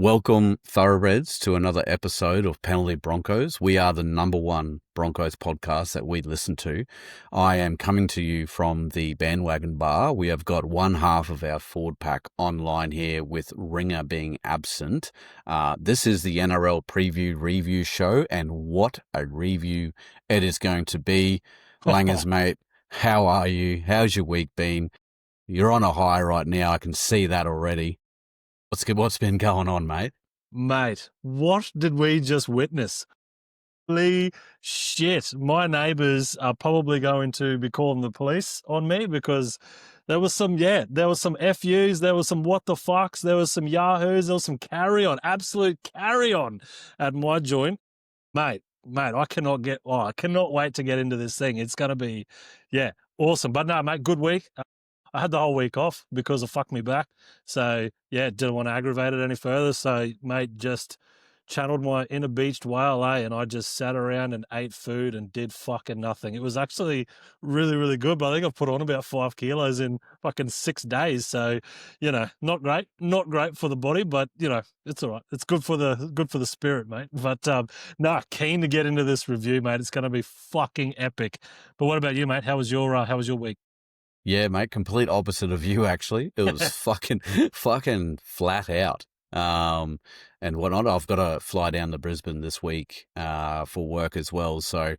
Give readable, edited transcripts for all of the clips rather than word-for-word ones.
Welcome, Thoroughbreds, to another episode of Penalty Broncos. We are the number one Broncos podcast that we listen to. I am coming to you from the Bandwagon Bar. We have got one half of our forward pack online here, with Ringer being absent. This is the NRL preview review show, and what a review it is going to be. Langers, mate, how are you? How's your week been? You're on a high right now. I can see that already. What's been going on, mate? Mate, what did we just witness? Holy shit. My neighbours are probably going to be calling the police on me because there was some FUs, there was some what the fucks, there was some yahoos, there was some absolute carry on at my joint. Mate, I cannot wait to get into this thing. It's going to be, awesome. But no, mate, good week. I had the whole week off because it fucked me back. So, didn't want to aggravate it any further. So, mate, just channeled my inner beached whale, and I just sat around and ate food and did fucking nothing. It was actually really, really good, but I think I've put on about 5 kilos in fucking 6 days. So, not great for the body, but, it's all right. It's good for the spirit, mate. But, keen to get into this review, mate. It's going to be fucking epic. But what about you, mate? How was your week? Yeah, mate, complete opposite of you, actually. It was fucking flat out. And whatnot. I've got to fly down to Brisbane this week for work as well. So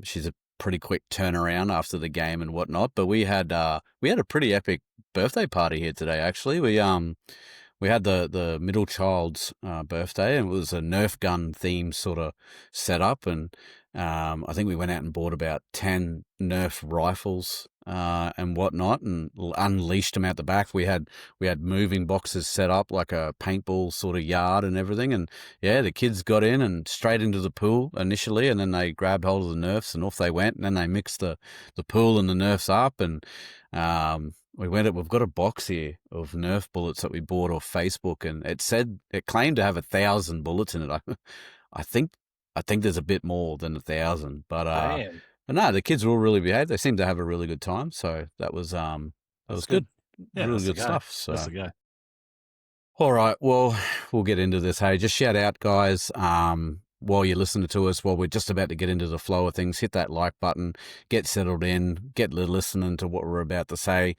she's a pretty quick turnaround after the game and whatnot. But we had a pretty epic birthday party here today, actually. We had the middle child's birthday, and it was a Nerf gun theme sort of setup. And I think we went out and bought about 10 Nerf rifles and whatnot, and unleashed them out the back. We had moving boxes set up like a paintball sort of yard and everything. And the kids got in and straight into the pool initially, and then they grabbed hold of the Nerfs and off they went. And then they mixed the pool and the Nerfs up, and we've got a box here of Nerf bullets that we bought off Facebook, and it claimed to have 1,000 bullets in it. I think there's a bit more than 1,000, but no, the kids will really behave. They seem to have a really good time, so that was good. Yeah, really good stuff. So that's the go. All right, well, we'll get into this. Hey, just shout out, guys. While you're listening to us, while we're just about to get into the flow of things, hit that like button, get settled in, get listening to what we're about to say.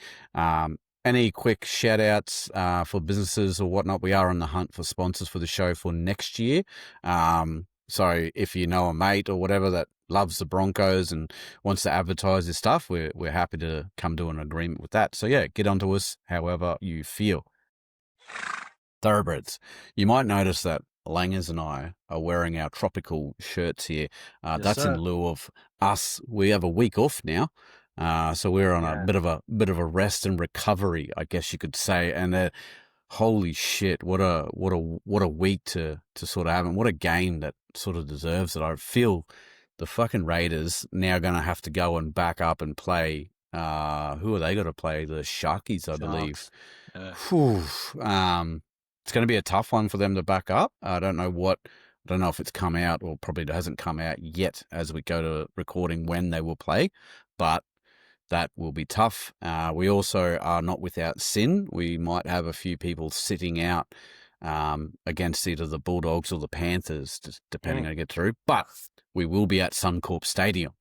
Any quick shout outs for businesses or whatnot? We are on the hunt for sponsors for the show for next year. So if you know a mate or whatever that loves the Broncos and wants to advertise his stuff, we're happy to come to an agreement with that. So get onto us however you feel. Thoroughbreds, you might notice that Langers and I are wearing our tropical shirts here. Yes, that's sir. in lieu of us. We have a week off now, so we're on a bit of a rest and recovery, I guess you could say. And holy shit, what a week to sort of have, and what a game that sort of deserves it. I feel the fucking Raiders now going to have to go and back up and play. Who are they going to play? The Sharkies, I believe. Whew. It's going to be a tough one for them to back up. I don't know if it's come out, or probably hasn't come out yet as we go to recording when they will play, but that will be tough. We also are not without sin. We might have a few people sitting out against either the Bulldogs or the Panthers, just depending on how to get through. But we will be at Suncorp Stadium.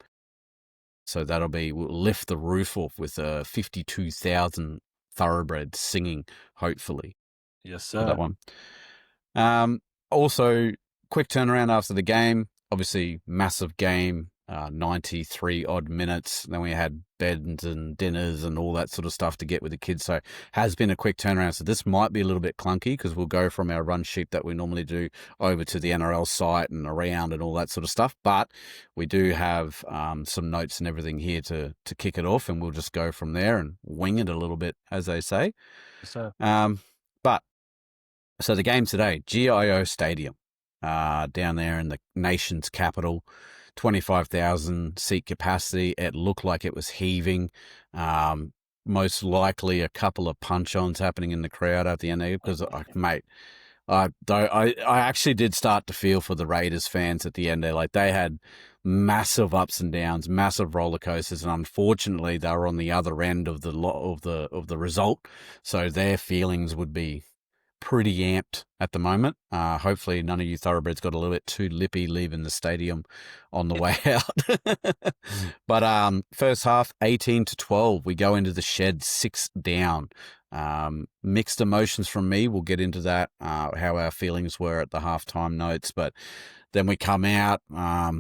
So we'll lift the roof off with 52,000 thoroughbreds singing, hopefully. Yes, sir. That one. Also, quick turnaround after the game. Obviously, massive game, 93 odd minutes. Then we had beds and dinners and all that sort of stuff to get with the kids. So has been a quick turnaround. So this might be a little bit clunky because we'll go from our run sheet that we normally do over to the NRL site and around and all that sort of stuff. But we do have some notes and everything here to kick it off, and we'll just go from there and wing it a little bit, as they say. So, So the game today, GIO Stadium, down there in the nation's capital, 25,000 seat capacity. It looked like it was heaving. Most likely a couple of punch-ons happening in the crowd at the end there, because, mate, I actually did start to feel for the Raiders fans at the end there. Like, they had massive ups and downs, massive roller coasters, and unfortunately they were on the other end of the result. So their feelings would be pretty amped at the moment. Hopefully none of you thoroughbreds got a little bit too lippy leaving the stadium on the way out. But first half, 18-12, we go into the shed 6 down. Mixed emotions from me. We'll get into that, how our feelings were at the halftime notes. But then we come out,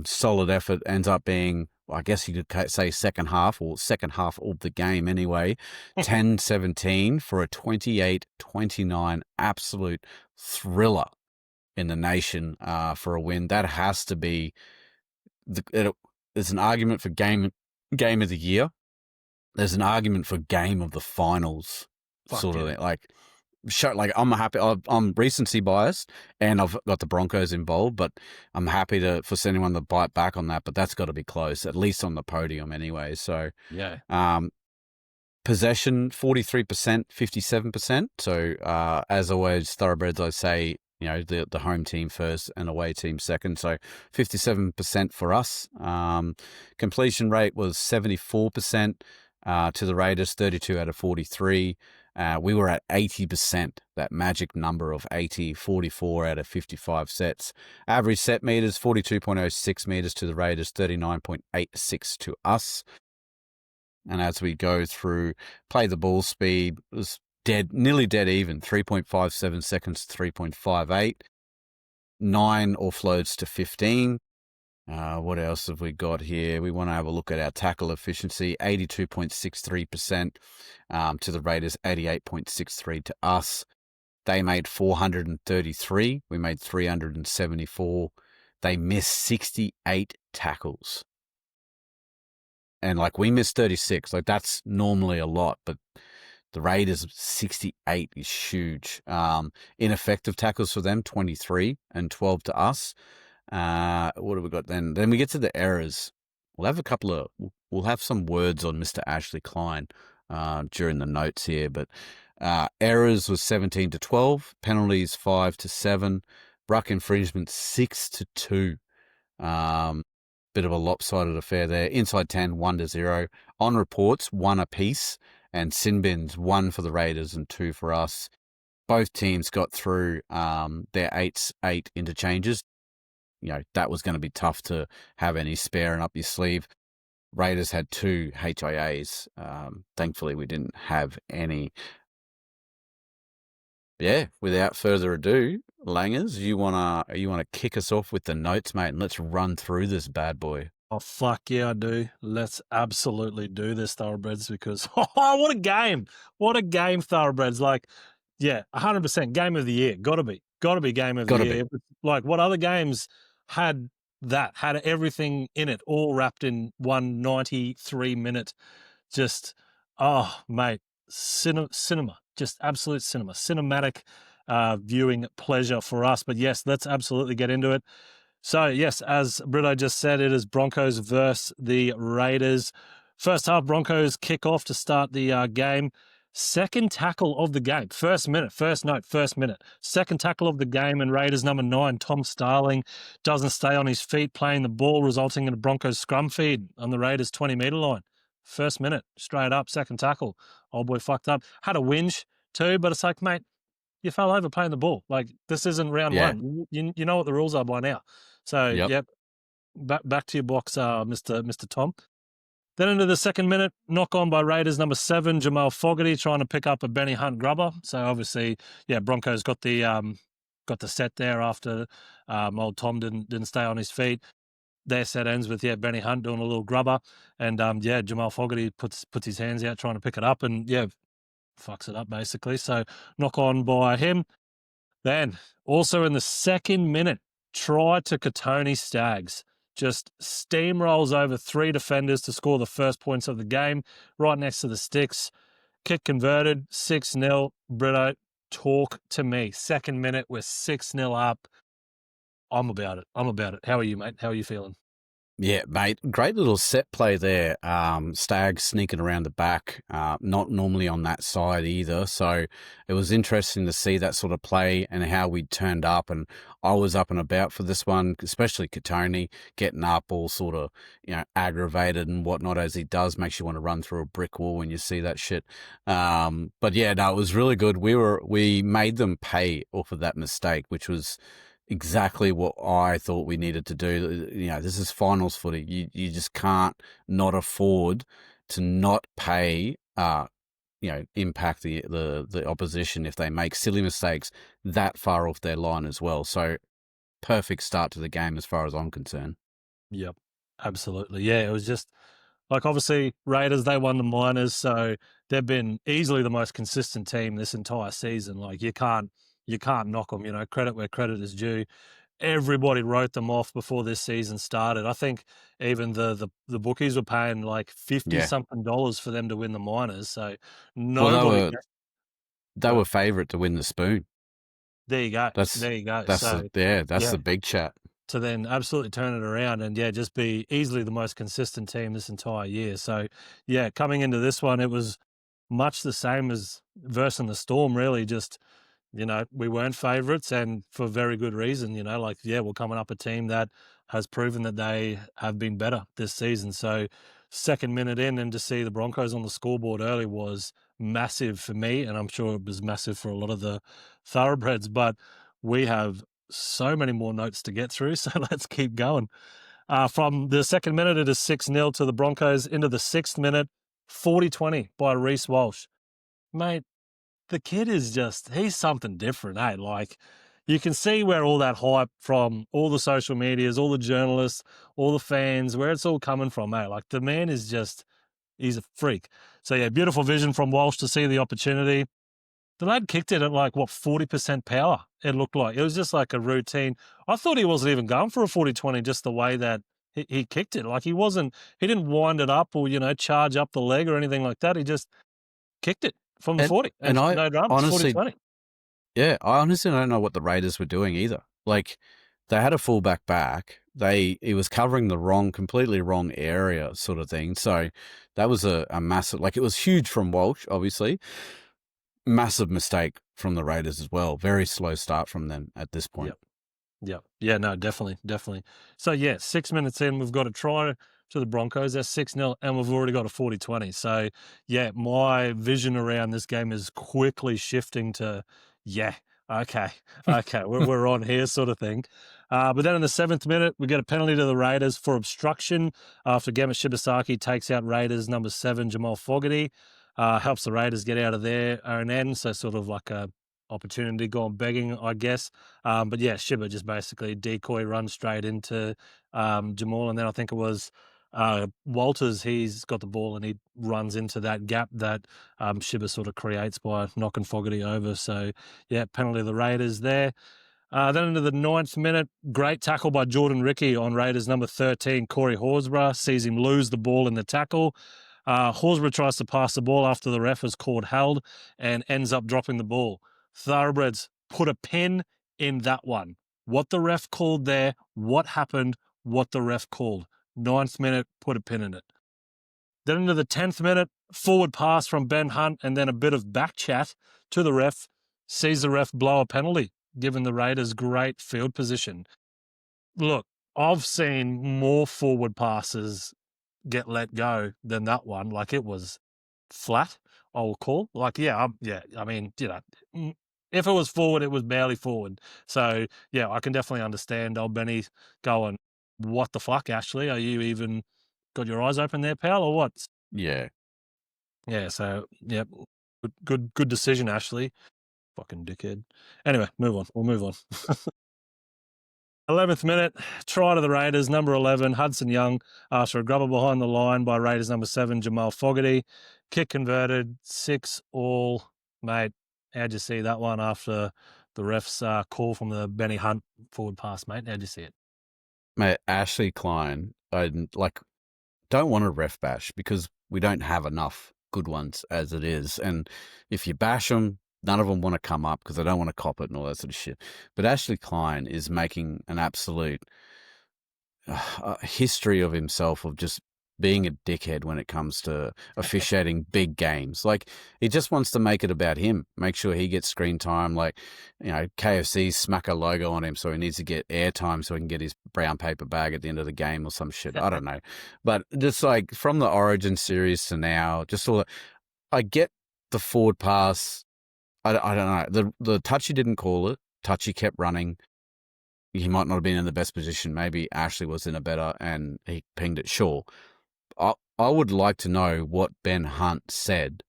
solid effort, ends up being, I guess you could say second half of the game anyway, 10-17 for a 28-29 absolute thriller in the nation for a win. That has to be, there's an argument for game of the year. There's an argument for game of the finals. Sort of like I'm happy. I'm recency biased, and I've got the Broncos involved, but I'm happy for anyone to bite back on that. But that's got to be close, at least on the podium anyway. So yeah. Possession 43%, 57%. So as always, thoroughbreds, I say, the home team first and away team second. So 57% for us. Completion rate was 74% to the Raiders, 32 out of 43. We were at 80%, that magic number of 80, 44 out of 55 sets. Average set meters, 42.06 meters to the Raiders, 39.86 to us. And as we go through, play the ball speed, it was nearly dead even, 3.57 seconds to 3.58. 9 offloads to 15. What else have we got here? We want to have a look at our tackle efficiency, 82.63% to the Raiders, 88.63 to us. They made 433. We made 374. They missed 68 tackles. And we missed 36. That's normally a lot, but the Raiders 68 is huge. Ineffective tackles for them, 23 and 12 to us. What have we got then? Then we get to the errors. We'll have some words on Mr. Ashley Klein during the notes here, but errors was 17-12, penalties 5-7, ruck infringement 6-2. Bit of a lopsided affair there. Inside 10, 1-0. On reports, 1 apiece, and sin bins, 1 for the Raiders and 2 for us. Both teams got through their 8 interchanges. That was going to be tough to have any spare and up your sleeve. Raiders had 2 HIAs. Thankfully, we didn't have any. Yeah, without further ado, Langers, you wanna kick us off with the notes, mate, and let's run through this bad boy. Oh, fuck yeah, I do. Let's absolutely do this, Thoroughbreds, because what a game. What a game, Thoroughbreds. 100% game of the year. Gotta be game of the year. What other games had everything in it, all wrapped in one 93-minute, just, oh, mate, cinema, just absolute cinema, cinematic viewing pleasure for us. But yes, let's absolutely get into it. So yes, as Brito just said, it is Broncos versus the Raiders. First half, Broncos kick off to start the game. Second tackle of the game. First minute. Second tackle of the game, and Raiders number 9, Tom Starling, doesn't stay on his feet playing the ball, resulting in a Broncos scrum feed on the Raiders 20-metre line. First minute, straight up, second tackle. Old boy fucked up. Had a whinge too, but it's like, mate, you fell over playing the ball. This isn't round one. You know what the rules are by now. So, yep. Back to your box, Mr. Tom. Then into the second minute, knock on by Raiders number 7, Jamal Fogarty, trying to pick up a Benny Hunt grubber. So obviously, Broncos got the set there after old Tom didn't stay on his feet. Their set ends with Benny Hunt doing a little grubber, and Jamal Fogarty puts his hands out trying to pick it up, and fucks it up basically. So knock on by him. Then also in the second minute, try to Katoni Staggs. Just steamrolls over 3 defenders to score the first points of the game, right next to the sticks. Kick converted, 6-0. Brito, talk to me. Second minute, we're 6-0 up. I'm about it. How are you, mate? How are you feeling? Yeah, mate. Great little set play there. Stag sneaking around the back, not normally on that side either. So it was interesting to see that sort of play and how we turned up. And I was up and about for this one, especially Katoni getting up all sort of, aggravated and whatnot as he does. Makes you want to run through a brick wall when you see that shit. But yeah, no, it was really good. We made them pay off of that mistake, which was exactly what I thought we needed to do. This is finals footy. You just can't not afford to not pay, impact the opposition if they make silly mistakes that far off their line as well. So perfect start to the game as far as I'm concerned. Yep, absolutely. Yeah, it was just like obviously Raiders, they won the minors, so they've been easily the most consistent team this entire season. Like you can't knock them. Credit where credit is due. Everybody wrote them off before this season started. I think even the bookies were paying like $50 something for them to win the minors. So nobody. Well, they were favourite to win the spoon. There you go. That's the big chat. To then absolutely turn it around and just be easily the most consistent team this entire year. So coming into this one, it was much the same as versus the Storm. Really, just we weren't favourites, and for very good reason. We're coming up a team that has proven that they have been better this season. So second minute in, and to see the Broncos on the scoreboard early was massive for me, and I'm sure it was massive for a lot of the Thoroughbreds. But we have so many more notes to get through, so let's keep going. From the second minute, it is 6-0 to the Broncos. Into the 6th minute, 40-20 by Reece Walsh. Mate, the kid is he's something different, eh? Like, you can see where all that hype from all the social medias, all the journalists, all the fans, where it's all coming from, eh? Like, the man is he's a freak. So, beautiful vision from Walsh to see the opportunity. The lad kicked it at 40% power, it looked like. It was just like a routine. I thought he wasn't even going for a 40-20, just the way that he kicked it. Like he didn't wind it up or, charge up the leg or anything like that. He just kicked it from the 40. And I no drums, honestly, 40-20. Yeah, I honestly don't know what the Raiders were doing either. Like, they had a fullback back. He was covering the completely wrong area sort of thing. So that was a massive, it was huge from Walsh, obviously. Massive mistake from the Raiders as well. Very slow start from them at this point. Yep. Yeah, no, definitely. So, 6 minutes in, we've got a try to the Broncos. That's 6-0, and we've already got a 40-20. So, my vision around this game is quickly shifting to, okay, we're on here sort of thing. But then in the 7th minute, we get a penalty to the Raiders for obstruction after Gemma Shibasaki takes out Raiders number 7, Jamal Fogarty. Helps the Raiders get out of their own end, so sort of like a opportunity gone begging, I guess. But Shibba just basically decoy run straight into Jamal, and then I think it was Walters. He's got the ball and he runs into that gap that Shibba sort of creates by knocking Fogarty over. So penalty of the Raiders there. Then into the 9th minute, great tackle by Jordan Ricky on Raiders number 13, Corey Horsburgh, sees him lose the ball in the tackle. Horsburgh tries to pass the ball after the ref is called held and ends up dropping the ball. Thoroughbreds put a pin in that one. What the ref called there, what happened, what the ref called. 9th minute, put a pin in it. Then into the 10th minute, forward pass from Ben Hunt and then a bit of back chat to the ref. Sees the ref blow a penalty, giving the Raiders great field position. Look, I've seen more forward passes get let go than that one. Like, it was flat, I will call. I mean, if it was forward, it was barely forward. So, I can definitely understand old Benny going, what the fuck, Ashley? Are you even got your eyes open there, pal, or what? Yeah. Yeah, so, good decision, Ashley. Fucking dickhead. Anyway, we'll move on. 11th minute, try to the Raiders, number 11, Hudson Young, after a grubber behind the line by Raiders number 7, Jamal Fogarty. Kick converted, 6-all. Mate, how'd you see that one after the ref's call from the Benny Hunt forward pass, mate? How'd you see it? Mate, Ashley Klein, I don't want to ref bash because we don't have enough good ones as it is. And if you bash them, none of them want to come up because they don't want to cop it and all that sort of shit. But Ashley Klein is making an absolute a history of himself of just being a dickhead when it comes to officiating big games. Like, he just wants to make it about him, make sure he gets screen time. Like, KFC smack a logo on him, so he needs to get airtime so he can get his brown paper bag at the end of the game or some shit. I don't know. But just like from the Origin series to now, just all that, I get the forward pass. I don't know. The Touchy didn't call it. Touchy kept running. He might not have been in the best position. Maybe Ashley was in a better and he pinged it. Sure. I would like to know what Ben Hunt said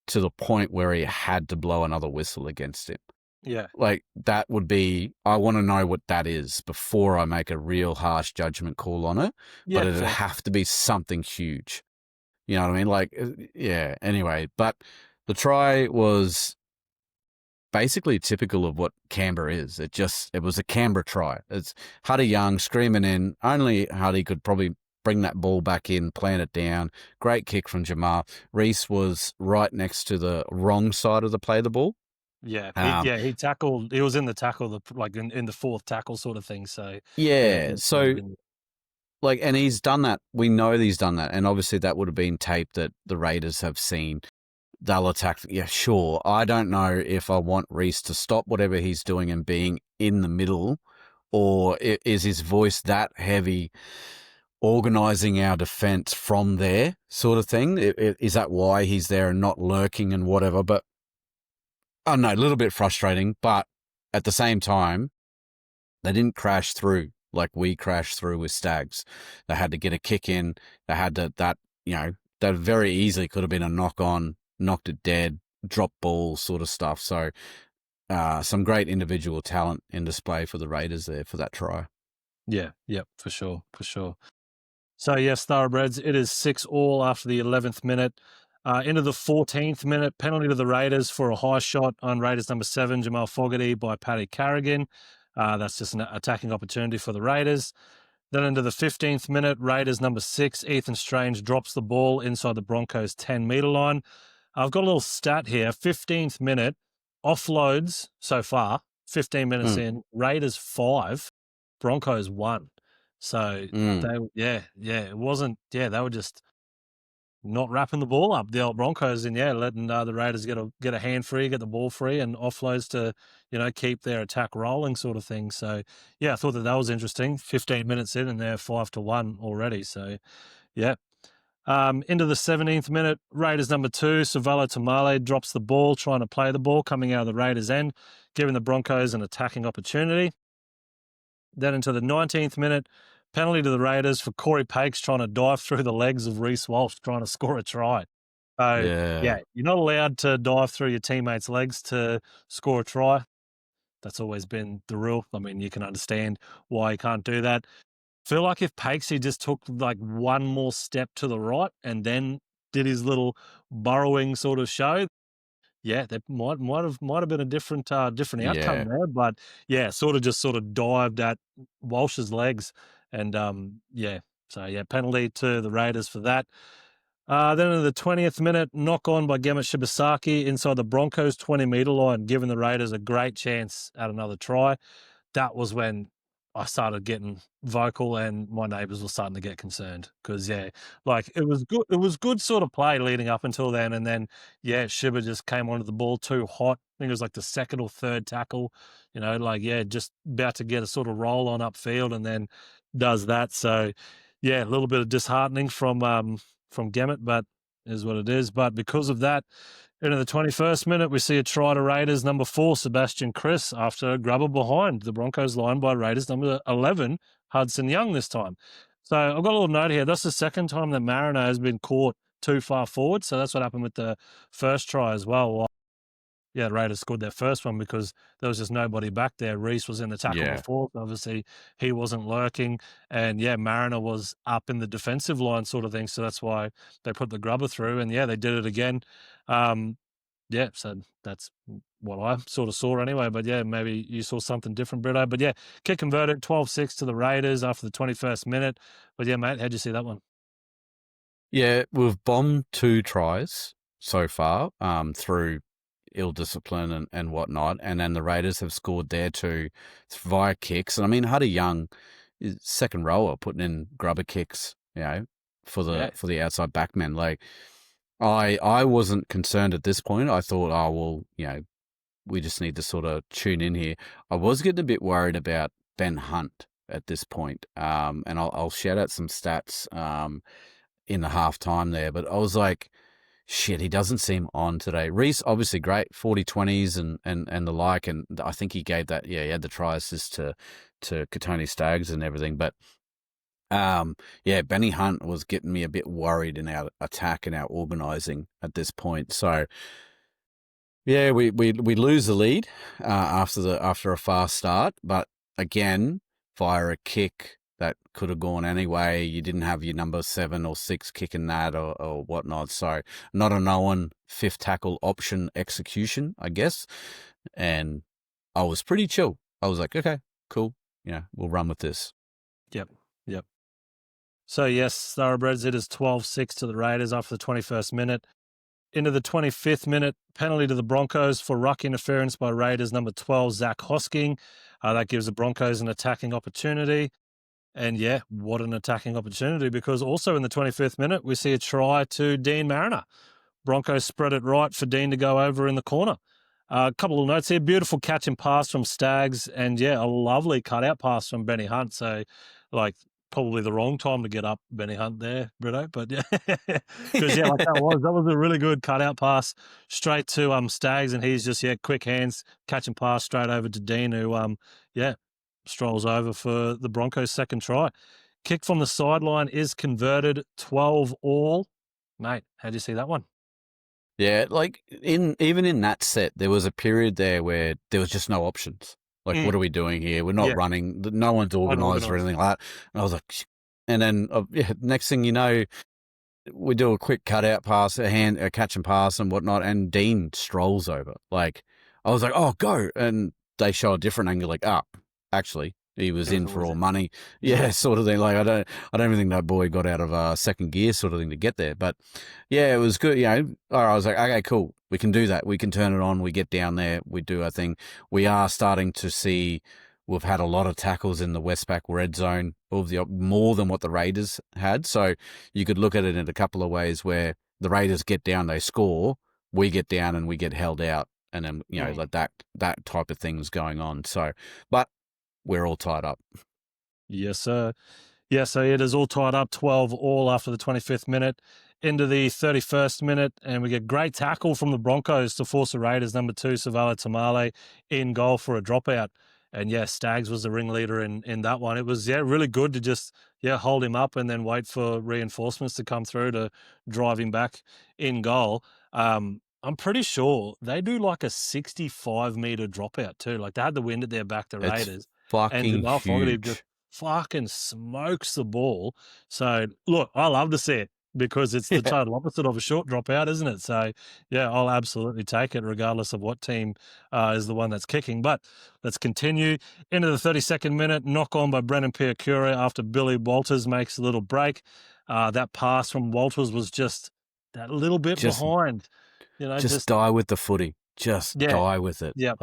to the point where he had to blow another whistle against him. Yeah. Like, that would be, I want to know what that is before I make a real harsh judgment call on it. Yeah, But it'd fair. have to be something huge. You know what I mean? Like, yeah, anyway. But the try was basically typical of what Canberra is. It was a Canberra try. It's Huddy Young screaming in. Only Huddy could probably bring that ball back in, plant it down. Great kick from Jamal. Reece was right next to the wrong side of the play the ball. Yeah, he tackled. He was in the tackle, like in the fourth tackle sort of thing. So so like, and he's done that. We know he's done that, and obviously that would have been tape that the Raiders have seen. They'll attack. Yeah, sure. I don't know if I want Reece to stop whatever he's doing and being in the middle, or is his voice that heavy, organising our defence from there, sort of thing. Is that why he's there and not lurking and whatever? But I don't know, a little bit frustrating. But at the same time, they didn't crash through like we crashed through with Stags. They had to get a kick in. They had to, that very easily could have been a knock on, knocked it dead, drop ball sort of stuff. So some great individual talent in display for the Raiders there for that try. Yeah, for sure. So yes, Thoroughbreds, it is 6-6 after the 11th minute. Into the 14th minute, penalty to the Raiders for a high shot on Raiders number 7, Jamal Fogarty, by Paddy Carrigan. That's just an attacking opportunity for the Raiders. Then into the 15th minute, Raiders number 6, Ethan Strange, drops the ball inside the Broncos' 10-metre line. I've got a little stat here. 15th minute, offloads so far, 15 minutes in, Raiders 5, Broncos 1. So it wasn't. Yeah, they were just not wrapping the ball up, the old Broncos, and letting the Raiders get a hand free, get the ball free, and offloads to keep their attack rolling, sort of thing. So yeah, I thought that was interesting. 15 minutes in, and they're 5-1 already. So yeah. Into the 17th minute, Raiders number 2, Savalo Tamale, drops the ball, trying to play the ball, coming out of the Raiders' end, giving the Broncos an attacking opportunity. Then into the 19th minute, penalty to the Raiders for Corey Pakes trying to dive through the legs of Reece Walsh, trying to score a try. So, you're not allowed to dive through your teammates' legs to score a try. That's always been the rule. I mean, you can understand why you can't do that. Feel like if Pakesy just took like one more step to the right and then did his little burrowing sort of show, that might have been a different outcome there. But sort of dived at Walsh's legs, and penalty to the Raiders for that. Then in the 20th minute, knock on by Gemma Shibasaki inside the Broncos' 20-metre line, giving the Raiders a great chance at another try. That was when I started getting vocal, and my neighbours were starting to get concerned because, it was good. It was good sort of play leading up until then, and then Shibba just came onto the ball too hot. I think it was like the second or third tackle, just about to get a sort of roll on upfield, and then does that. So, a little bit of disheartening from Gemmett, but is what it is. But because of that, into the 21st minute, we see a try to Raiders number 4, Sebastian Chris, after a grubber behind the Broncos line by Raiders number 11, Hudson Young this time. So I've got a little note here. That's the second time that Mariner has been caught too far forward. So that's what happened with the first try as well. The Raiders scored their first one because there was just nobody back there. Reece was in the tackle before. Obviously, he wasn't lurking. And, Mariner was up in the defensive line sort of thing. So that's why they put the grubber through. And, they did it again. So that's what I sort of saw anyway. But, maybe you saw something different, Brito. But, kick converted, 12-6 to the Raiders after the 21st minute. But, mate, how'd you see that one? Yeah, we've bombed 2 tries so far through ill discipline and whatnot, and then the Raiders have scored their 2 via kicks. And I mean, Huddy Young, his second rower putting in grubber kicks, for the outside backmen. Like, I wasn't concerned at this point. I thought, oh well, we just need to sort of tune in here. I was getting a bit worried about Ben Hunt at this point, and I'll shout out some stats in the half time there, but I was like, shit, he doesn't seem on today. Reece, obviously great, 40-20s and the like, and I think he gave that, he had the try assist to Katoni Staggs and everything, but Benny Hunt was getting me a bit worried in our attack and our organising at this point. So, yeah, we lose the lead after a fast start, but again, via a kick that could have gone anyway. You didn't have your number 7 or 6 kicking that or whatnot. So not a known fifth tackle option execution, I guess. And I was pretty chill. I was like, okay, cool. We'll run with this. Yep. So yes, Thoroughbreds, it is 12-6 to the Raiders after the 21st minute. Into the 25th minute, penalty to the Broncos for ruck interference by Raiders number 12, Zach Hosking. That gives the Broncos an attacking opportunity. And what an attacking opportunity, because also in the 25th minute, we see a try to Dean Mariner. Broncos spread it right for Dean to go over in the corner. A couple of notes here. Beautiful catch and pass from Staggs, and a lovely cutout pass from Benny Hunt. So, probably the wrong time to get up Benny Hunt there, Brito. But because that was a really good cutout pass straight to Staggs, and he's just quick hands, catch and pass straight over to Dean, who strolls over for the Broncos' second try. Kick from the sideline is converted, 12 all. Mate, how do you see that one? Yeah, even in that set, there was a period there where there was just no options. What are we doing here? We're not running. No one's organised or anything like that. And I was like, and then next thing you know, we do a quick cutout pass, a catch and pass and whatnot, and Dean strolls over. I was like, oh, go. And they show a different angle, actually, he was in for all money. Yeah, sort of thing. I don't even think that boy got out of second gear sort of thing to get there. But it was good. I was like, okay, cool. We can do that. We can turn it on. We get down there. We do our thing. We are starting to see, we've had a lot of tackles in the Westpac red zone, more than what the Raiders had. So you could look at it in a couple of ways where the Raiders get down, they score, we get down and we get held out. And then, that type of thing's going on. So, but we're all tied up. Yes, sir. Yeah, so it is all tied up, 12 all after the 25th minute. Into the 31st minute, and we get great tackle from the Broncos to force the Raiders, number 2, Savala Tamale, in goal for a dropout. And, Staggs was the ringleader in that one. It was, really good to just, hold him up and then wait for reinforcements to come through to drive him back in goal. I'm pretty sure they do a 65-metre dropout too. They had the wind at their back, the Raiders. It's fucking huge. Just fucking smokes the ball. So, look, I love to see it because it's the total opposite of a short dropout, isn't it? So, I'll absolutely take it regardless of what team is the one that's kicking. But let's continue. Into the 32nd minute, knock on by Brennan Piakura after Billy Walters makes a little break. That pass from Walters was just that little bit behind. Just die with the footy. Just die with it. Yeah.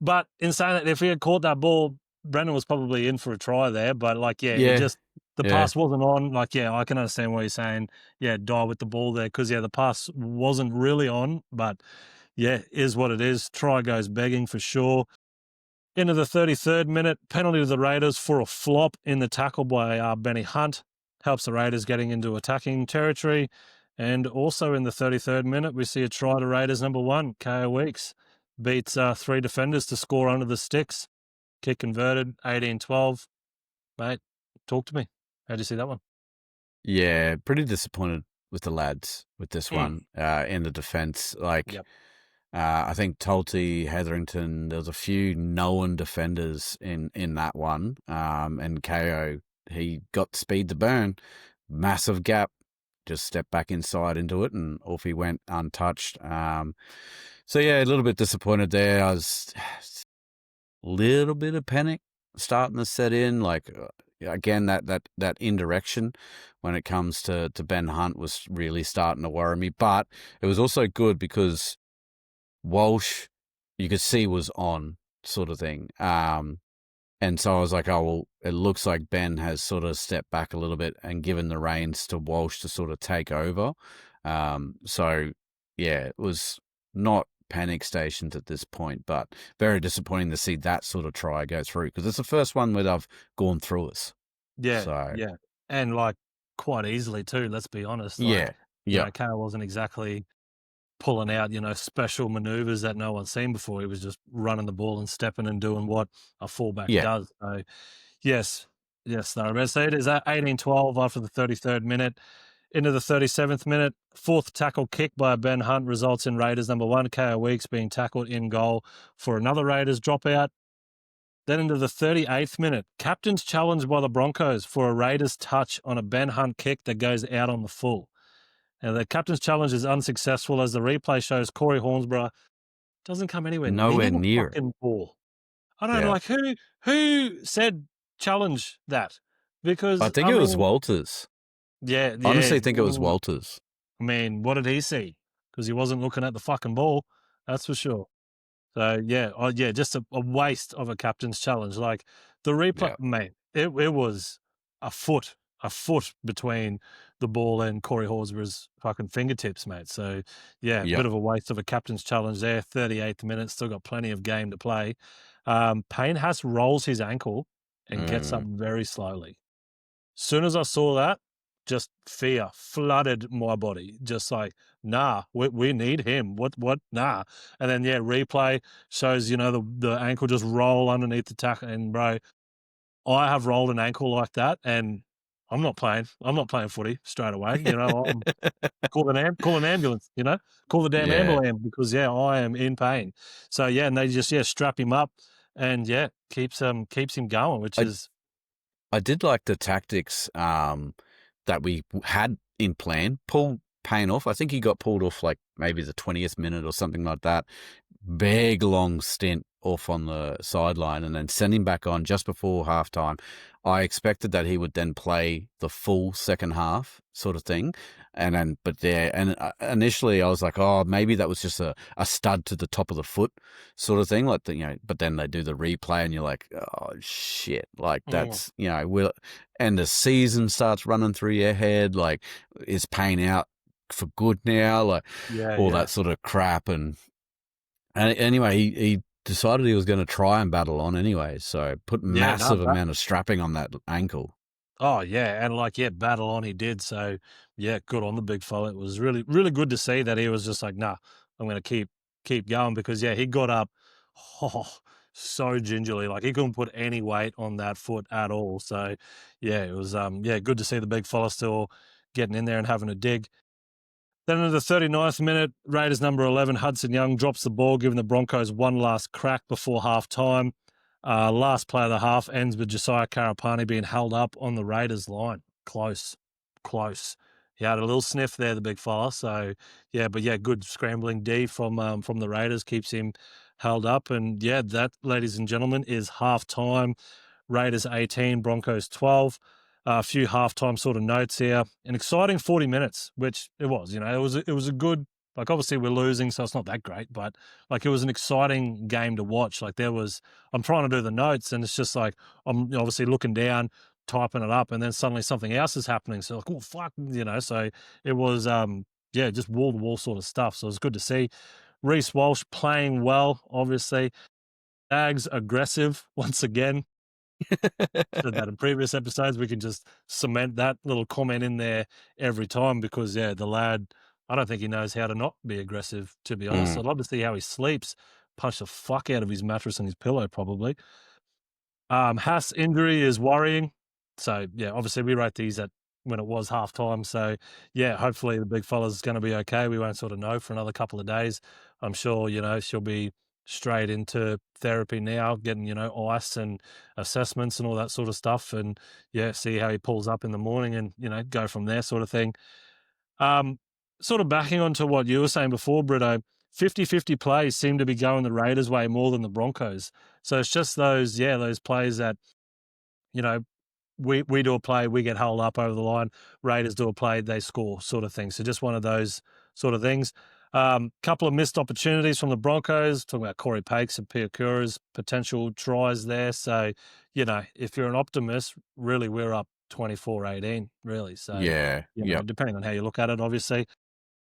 But in saying that, if he had caught that ball, Brennan was probably in for a try there. But the pass wasn't on. I can understand what you're saying. Die with the ball there because the pass wasn't really on. But is what it is. Try goes begging for sure. Into the 33rd minute, penalty to the Raiders for a flop in the tackle by Benny Hunt. Helps the Raiders getting into attacking territory. And also in the 33rd minute, we see a try to Raiders number 1, KO Weeks. Beats 3 defenders to score under the sticks. Kick converted, 18-12. Mate, talk to me. How do you see that one? Yeah, pretty disappointed with the lads with this one in the defence. I think Tolte, Hetherington, there was a few known defenders in that one. And KO, he got speed to burn. Massive gap. Just stepped back inside into it and off he went untouched. A little bit disappointed there. I was a little bit of panic starting to set in. Again, that indirection when it comes to Ben Hunt was really starting to worry me. But it was also good because Walsh, you could see was on sort of thing. And so I was like, oh, well, it looks like Ben has sort of stepped back a little bit and given the reins to Walsh to sort of take over. So, yeah, it was not panic stations at this point, but very disappointing to see that sort of try go through because it's the first one where they've gone through us. Yeah, So, yeah. And, like, quite easily too, let's be honest. yeah, Like, yeah, Kale wasn't exactly pulling out, special maneuvers that no one's seen before. He was just running the ball and stepping and doing what a fullback yeah. does. So, yes, Thoroughbred. So it is at 18-12 after the 33rd minute. Into the 37th minute, fourth tackle kick by Ben Hunt results in Raiders number 1, KO Weeks, being tackled in goal for another Raiders dropout. Then into the 38th minute, captain's challenge by the Broncos for a Raiders touch on a Ben Hunt kick that goes out on the full. And the captain's challenge is unsuccessful as the replay shows Corey Hornsborough doesn't come anywhere Nowhere near the near it. fucking ball. I don't know, Yeah. like who said challenge that? Because I think it was Walters. Yeah, I honestly think it was mm, Walters. I mean, what did he see? Because he wasn't looking at the fucking ball, that's for sure. So just a waste of a captain's challenge. Like the replay, Yeah. mate, it was a foot between the ball and Corey Horsburgh's fucking fingertips, mate. So yeah, Yep. bit of a waste of a captain's challenge there. 38th minute, still got plenty of game to play. Payne Haas rolls his ankle and gets up very slowly. Soon as I saw that, just fear flooded my body. Just like, nah, we need him. What, nah. And then, replay shows, the ankle just roll underneath the tackle. And, bro, I have rolled an ankle like that, and I'm not playing footy straight away. I'm call an ambulance, call the damn Yeah. ambulance because, I am in pain. So, and they just, strap him up and, keeps him going, which is. I did like the tactics that we had in plan. Pull Payne off. I think he got pulled off like maybe the 20th minute or something like that. Big long stint off on the sideline and then send him back on just before halftime. I expected that he would then play the full second half sort of thing. And initially I was like, oh, maybe that was just a stud to the top of the foot sort of thing. Like, but then they do the replay and you're like, oh, shit. Like that's, and the season starts running through your head. Like, is Payne out for good now? Like all that sort of crap. And anyway, he decided he was going to try and battle on anyway. So put massive amount of strapping on that ankle. Oh, yeah. And battle on he did. So, good on the big fella. It was really, really good to see that he was just like, nah, I'm going to keep going because, he got up so gingerly. Like he couldn't put any weight on that foot at all. So, it was, good to see the big fella still getting in there and having a dig. Then in the 39th minute, Raiders number 11, Hudson Young, drops the ball, giving the Broncos one last crack before half-time. Last play of the half ends with Josiah Karapani being held up on the Raiders line. Close. He had a little sniff there, the big fella. So, good scrambling D from the Raiders keeps him held up. And, that, ladies and gentlemen, is half-time. Raiders 18, Broncos 12. A few halftime sort of notes here. An exciting 40 minutes, which it was. It was a good. Like obviously we're losing, so it's not that great, but like it was an exciting game to watch. Like I'm trying to do the notes, and it's just like I'm obviously looking down, typing it up, and then suddenly something else is happening. So like, oh fuck, So it was just wall to wall sort of stuff. So it was good to see. Reece Walsh playing well, obviously. Ags aggressive once again. Said that in previous episodes. We can just cement that little comment in there every time because, the lad, I don't think he knows how to not be aggressive, to be honest. I'd love to see how he sleeps. Punch the fuck out of his mattress and his pillow, probably. Haas injury is worrying. So, obviously we wrote these when it was halftime. So, hopefully the big fella's going to be okay. We won't sort of know for another couple of days. I'm sure, she'll be straight into therapy now, getting, ice and assessments and all that sort of stuff. And see how he pulls up in the morning and, go from there sort of thing. Sort of backing onto what you were saying before, Brito, 50-50 plays seem to be going the Raiders' way more than the Broncos. So it's just those plays that, we do a play, we get held up over the line. Raiders do a play, they score sort of thing. So just one of those sort of things. Couple of missed opportunities from the Broncos, talking about Corey Pakes and Piakura's potential tries there. So, if you're an optimist, really we're up 24-18, really. So, Yeah. Yep. depending on how you look at it, obviously.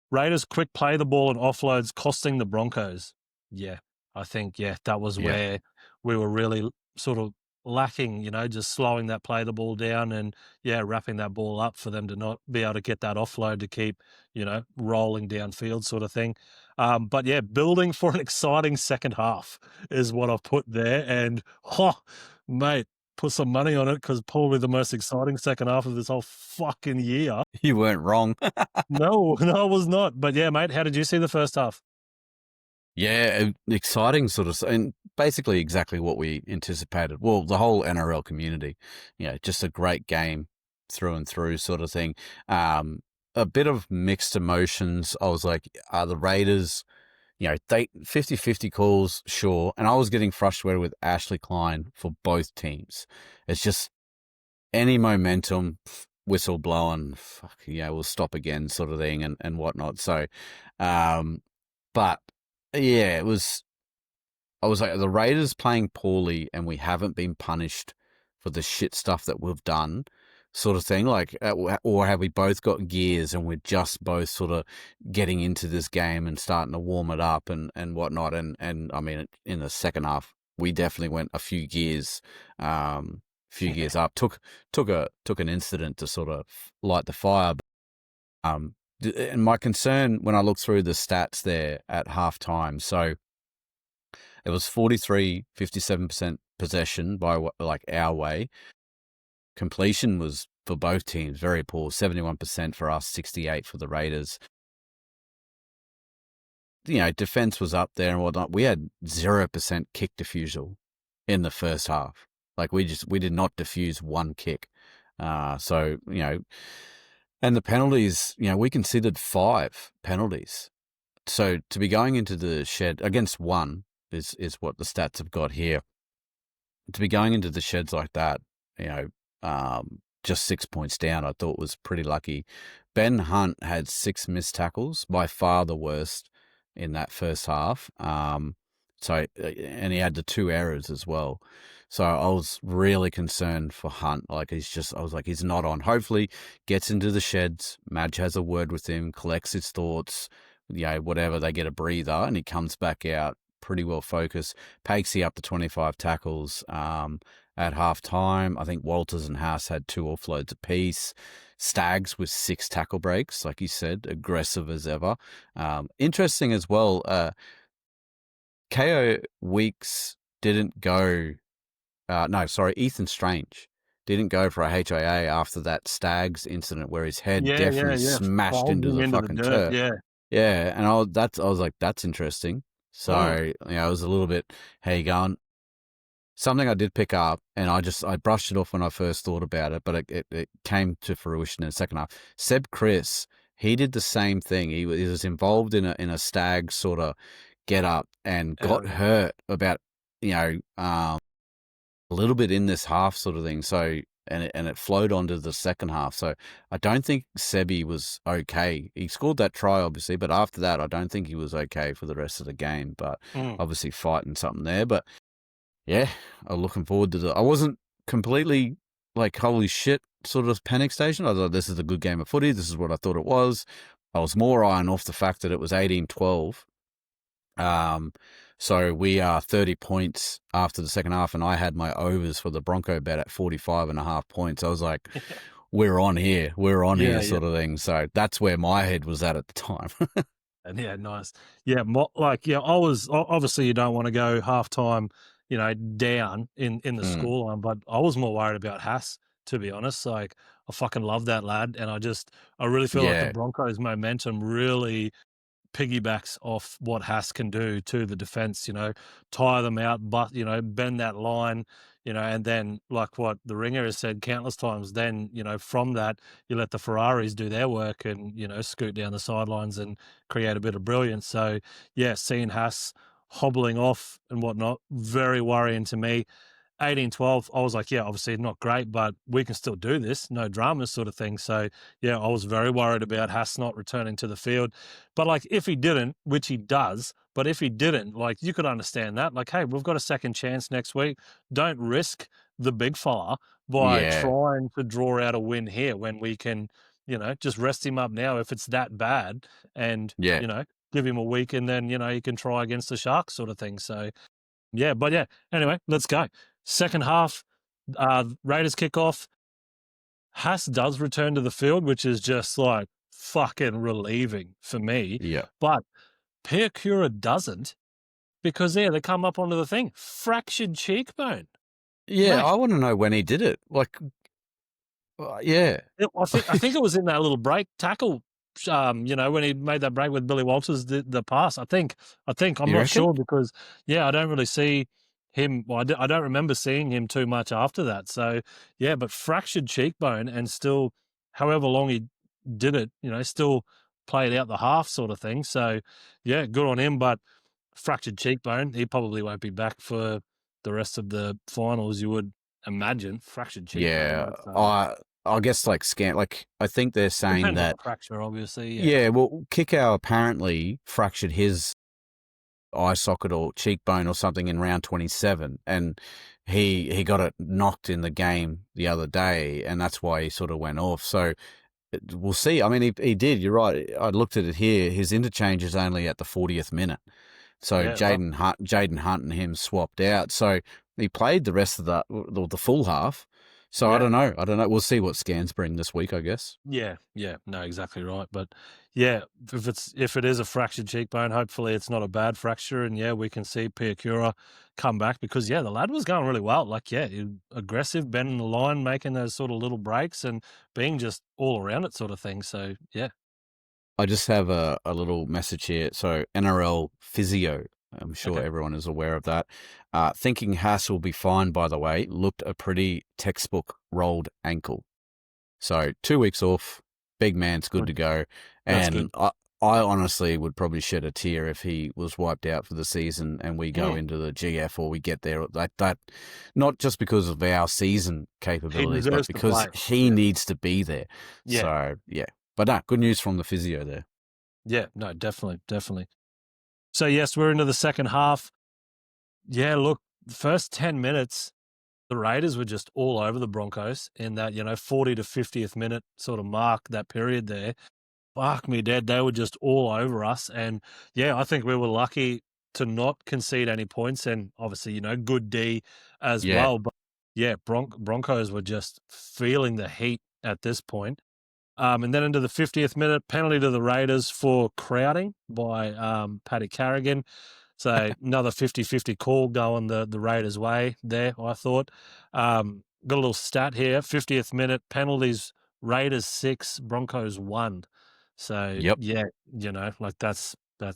Raiders quick play the ball and offloads costing the Broncos. Yeah, I think, that was Yep. where we were really sort of lacking, just slowing that play the ball down and, wrapping that ball up for them to not be able to get that offload to keep, rolling downfield sort of thing. But building for an exciting second half is what I've put there. And, mate, put some money on it because probably the most exciting second half of this whole fucking year. You weren't wrong. No, I was not. But mate, how did you see the first half? Yeah, exciting sort of, and basically exactly what we anticipated. Well, the whole NRL community, just a great game through and through sort of thing. A bit of mixed emotions. I was like, are the Raiders, they 50-50 calls, sure. And I was getting frustrated with Ashley Klein for both teams. It's just any momentum, whistle blowing, we'll stop again sort of thing and whatnot. So, but yeah, I was like, the Raiders playing poorly and we haven't been punished for the shit stuff that we've done sort of thing. Like, or have we both got gears and we're just both sort of getting into this game and starting to warm it up and whatnot. And I mean, in the second half, we definitely went a few gears up. Took an incident to sort of light the fire. And my concern when I look through the stats there at halftime, so it was 57% possession by our way. Completion was for both teams very poor, 71% for us, 68% for the Raiders. Defense was up there and whatnot. We had 0% kick defusal in the first half. Like we did not defuse one kick. So and the penalties, we considered 5 penalties. So to be going into the shed against one is what the stats have got here. To be going into the sheds like that, just 6 points down, I thought was pretty lucky. Ben Hunt had 6 missed tackles, by far the worst in that first half. And he had the 2 errors as well. So I was really concerned for Hunt. I was like, he's not on. Hopefully gets into the sheds. Madge has a word with him, collects his thoughts, whatever, they get a breather and he comes back out pretty well focused. Pakesy up to 25 tackles at half time. I think Walters and Haas had 2 offloads apiece. Staggs with 6 tackle breaks, like you said, aggressive as ever. Interesting as well, KO Weeks didn't go... Ethan Strange didn't go for a HIA after that Staggs incident where his head definitely smashed into the fucking turf. Yeah, and I was like, that's interesting. So, I was a little bit, how you going? Something I did pick up, and I brushed it off when I first thought about it, but it came to fruition in the second half. Seb Chris, he did the same thing. He was involved in a Stag sort of get up and got hurt about, a little bit in this half sort of thing. So, and it flowed onto the second half. So I don't think Sebi was okay. He scored that try, obviously, but after that, I don't think he was okay for the rest of the game. But obviously fighting something there. But yeah, I'm looking forward to I wasn't completely like, holy shit, sort of panic station. I thought this is a good game of footy. This is what I thought it was. I was more eyeing off the fact that it was 18-12. So we are 30 points after the second half, and I had my overs for the Bronco bet at 45.5 points. I was like, we're on here sort of thing. So that's where my head was at the time. And nice. I was, obviously you don't want to go halftime, down in the scoreline, but I was more worried about Haas, to be honest. Like, I fucking love that lad. And I really feel like the Broncos momentum really piggybacks off what Haas can do to the defense, tire them out, but, bend that line, and then like what the Ringer has said countless times, then, from that, you let the Ferraris do their work and, scoot down the sidelines and create a bit of brilliance. So, seeing Haas hobbling off and whatnot, very worrying to me. 18-12, I was like, yeah, obviously not great, but we can still do this. No drama sort of thing. So, yeah, I was very worried about Haas not returning to the field. But, like, if he didn't, which he does, but if he didn't, like, you could understand that. Like, hey, we've got a second chance next week. Don't risk the big fella by Yeah, trying to draw out a win here when we can, just rest him up now if it's that bad and, yeah, give him a week and then, he can try against the Sharks sort of thing. So, yeah, but yeah, anyway, let's go. Second half, Raiders kick off. Haas does return to the field, which is just like fucking relieving for me. yeah. But Piakura doesn't because they come up onto the thing. Fractured cheekbone. Yeah, Mate, I want to know when he did it. Like, yeah. I think it was in that little break tackle. When he made that break with Billy Walters, the pass. I think I'm You not reckon? sure because I don't really see him. Well, I don't remember seeing him too much after that. So yeah, but fractured cheekbone and still, however long he did it, still played out the half sort of thing. So yeah, good on him. But fractured cheekbone, he probably won't be back for the rest of the finals. You would imagine fractured cheekbone. Yeah. That's I guess like I think they're saying depends on the that, fracture, obviously. Yeah. yeah, well, Kickow apparently fractured his eye socket or cheekbone or something in round 27, and he got it knocked in the game the other day, and that's why he sort of went off. So we'll see. I mean, he did. You're right. I looked at it here. His interchange is only at the 40th minute. So Yeah. Well, Jaden Hunt and him swapped out. So he played the rest of the full half. So I yeah. don't know. We'll see what scans bring this week, I guess. Yeah. Yeah. No, exactly right. But yeah, if it is a fractured cheekbone, hopefully it's not a bad fracture. And yeah, we can see Piakura come back because the lad was going really well. Like, aggressive, bending the line, making those sort of little breaks and being just all around it sort of thing. So yeah. I just have a little message here. So NRL physio, I'm sure Okay. everyone is aware of that. Thinking Haas will be fine, by the way, looked a pretty textbook rolled ankle. So 2 weeks off, big man's good to go. That's And good. I honestly would probably shed a tear if he was wiped out for the season and we go into the GF or we get there like that. Not just because of our season He capabilities, but deserves to because play. he needs to be there. Yeah. So, yeah. But no, good news from the physio there. Yeah. No, definitely. Definitely. So yes, we're into the second half. Yeah, look, first 10 minutes, the Raiders were just all over the Broncos in that, 40 to 50th minute sort of mark, that period there. Fuck me dead. They were just all over us. And yeah, I think we were lucky to not concede any points and obviously, good D as Yeah. well. But yeah, Broncos were just feeling the heat at this point. And then into the 50th minute, penalty to the Raiders for crowding by Paddy Carrigan. So another 50-50 call going the Raiders' way there, I thought. Got a little stat here. 50th minute, penalties, Raiders 6, Broncos 1. So, Yep. yeah, like that's I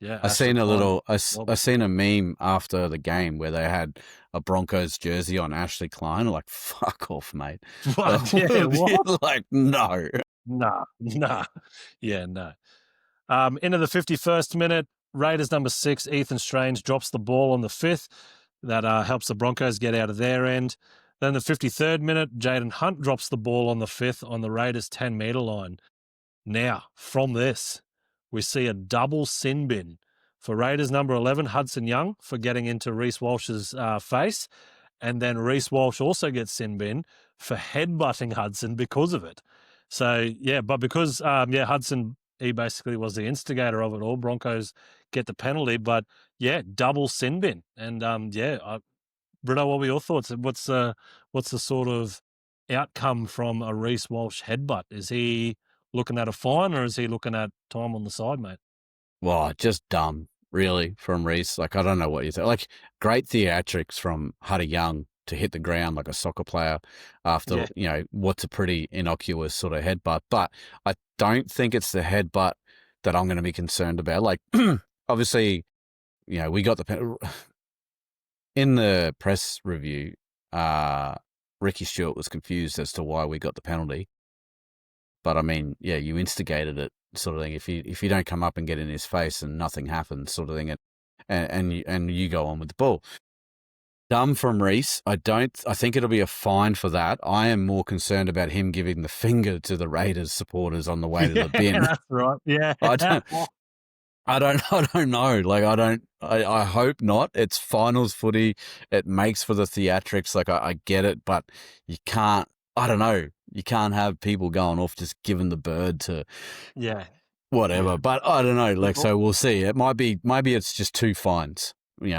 Ashley seen a Klein. little. I seen a meme after the game where they had a Broncos jersey on Ashley Klein. Like, fuck off, mate. What? Yeah, what? Like, no. Nah. Yeah, no. Into the 51st minute, Raiders number 6, Ethan Strange, drops the ball on the 5th. That helps the Broncos get out of their end. Then the 53rd minute, Jaden Hunt drops the ball on the 5th on the Raiders' 10-metre line. Now, from this, we see a double sin bin for Raiders number 11, Hudson Young, for getting into Reece Walsh's face. And then Reece Walsh also gets sin bin for headbutting Hudson because of it. So, yeah, but because, Hudson, he basically was the instigator of it all. Broncos get the penalty, but yeah, double sin bin. And Bruno, what were your thoughts? What's the sort of outcome from a Reece Walsh headbutt? Is he looking at a fine or is he looking at time on the side, mate? Well, just dumb, really, from Reece. Like, I don't know what you think. Like, great theatrics from Huddy Young to hit the ground like a soccer player after, what's a pretty innocuous sort of headbutt. But I don't think it's the headbutt that I'm going to be concerned about. Like, obviously, we got in the press review, Ricky Stewart was confused as to why we got the penalty. But I mean, yeah, you instigated it, sort of thing. If you don't come up and get in his face and nothing happens, sort of thing, and you go on with the ball. Dumb from Reece. I think it'll be a fine for that. I am more concerned about him giving the finger to the Raiders supporters on the way to the bin. That's right. Yeah. I don't know. Like, I hope not. It's finals footy. It makes for the theatrics. Like, I get it, but you can't, I don't know. You can't have people going off just giving the bird to whatever. Yeah. But I don't know. Like, so we'll see. It maybe it's just two fines,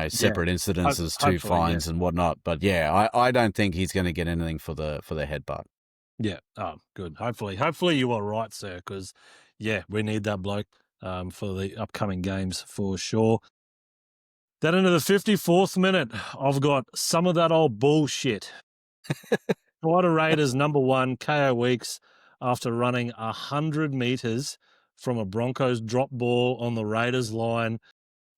separate incidences, two fines and whatnot. But yeah, I don't think he's going to get anything for the headbutt. Yeah. Oh, good. Hopefully you are right, sir. Because we need that bloke for the upcoming games for sure. Then into the 54th minute, I've got some of that old bullshit. Florida Raiders number 1, KO Weeks, after running 100 meters from a Broncos drop ball on the Raiders line.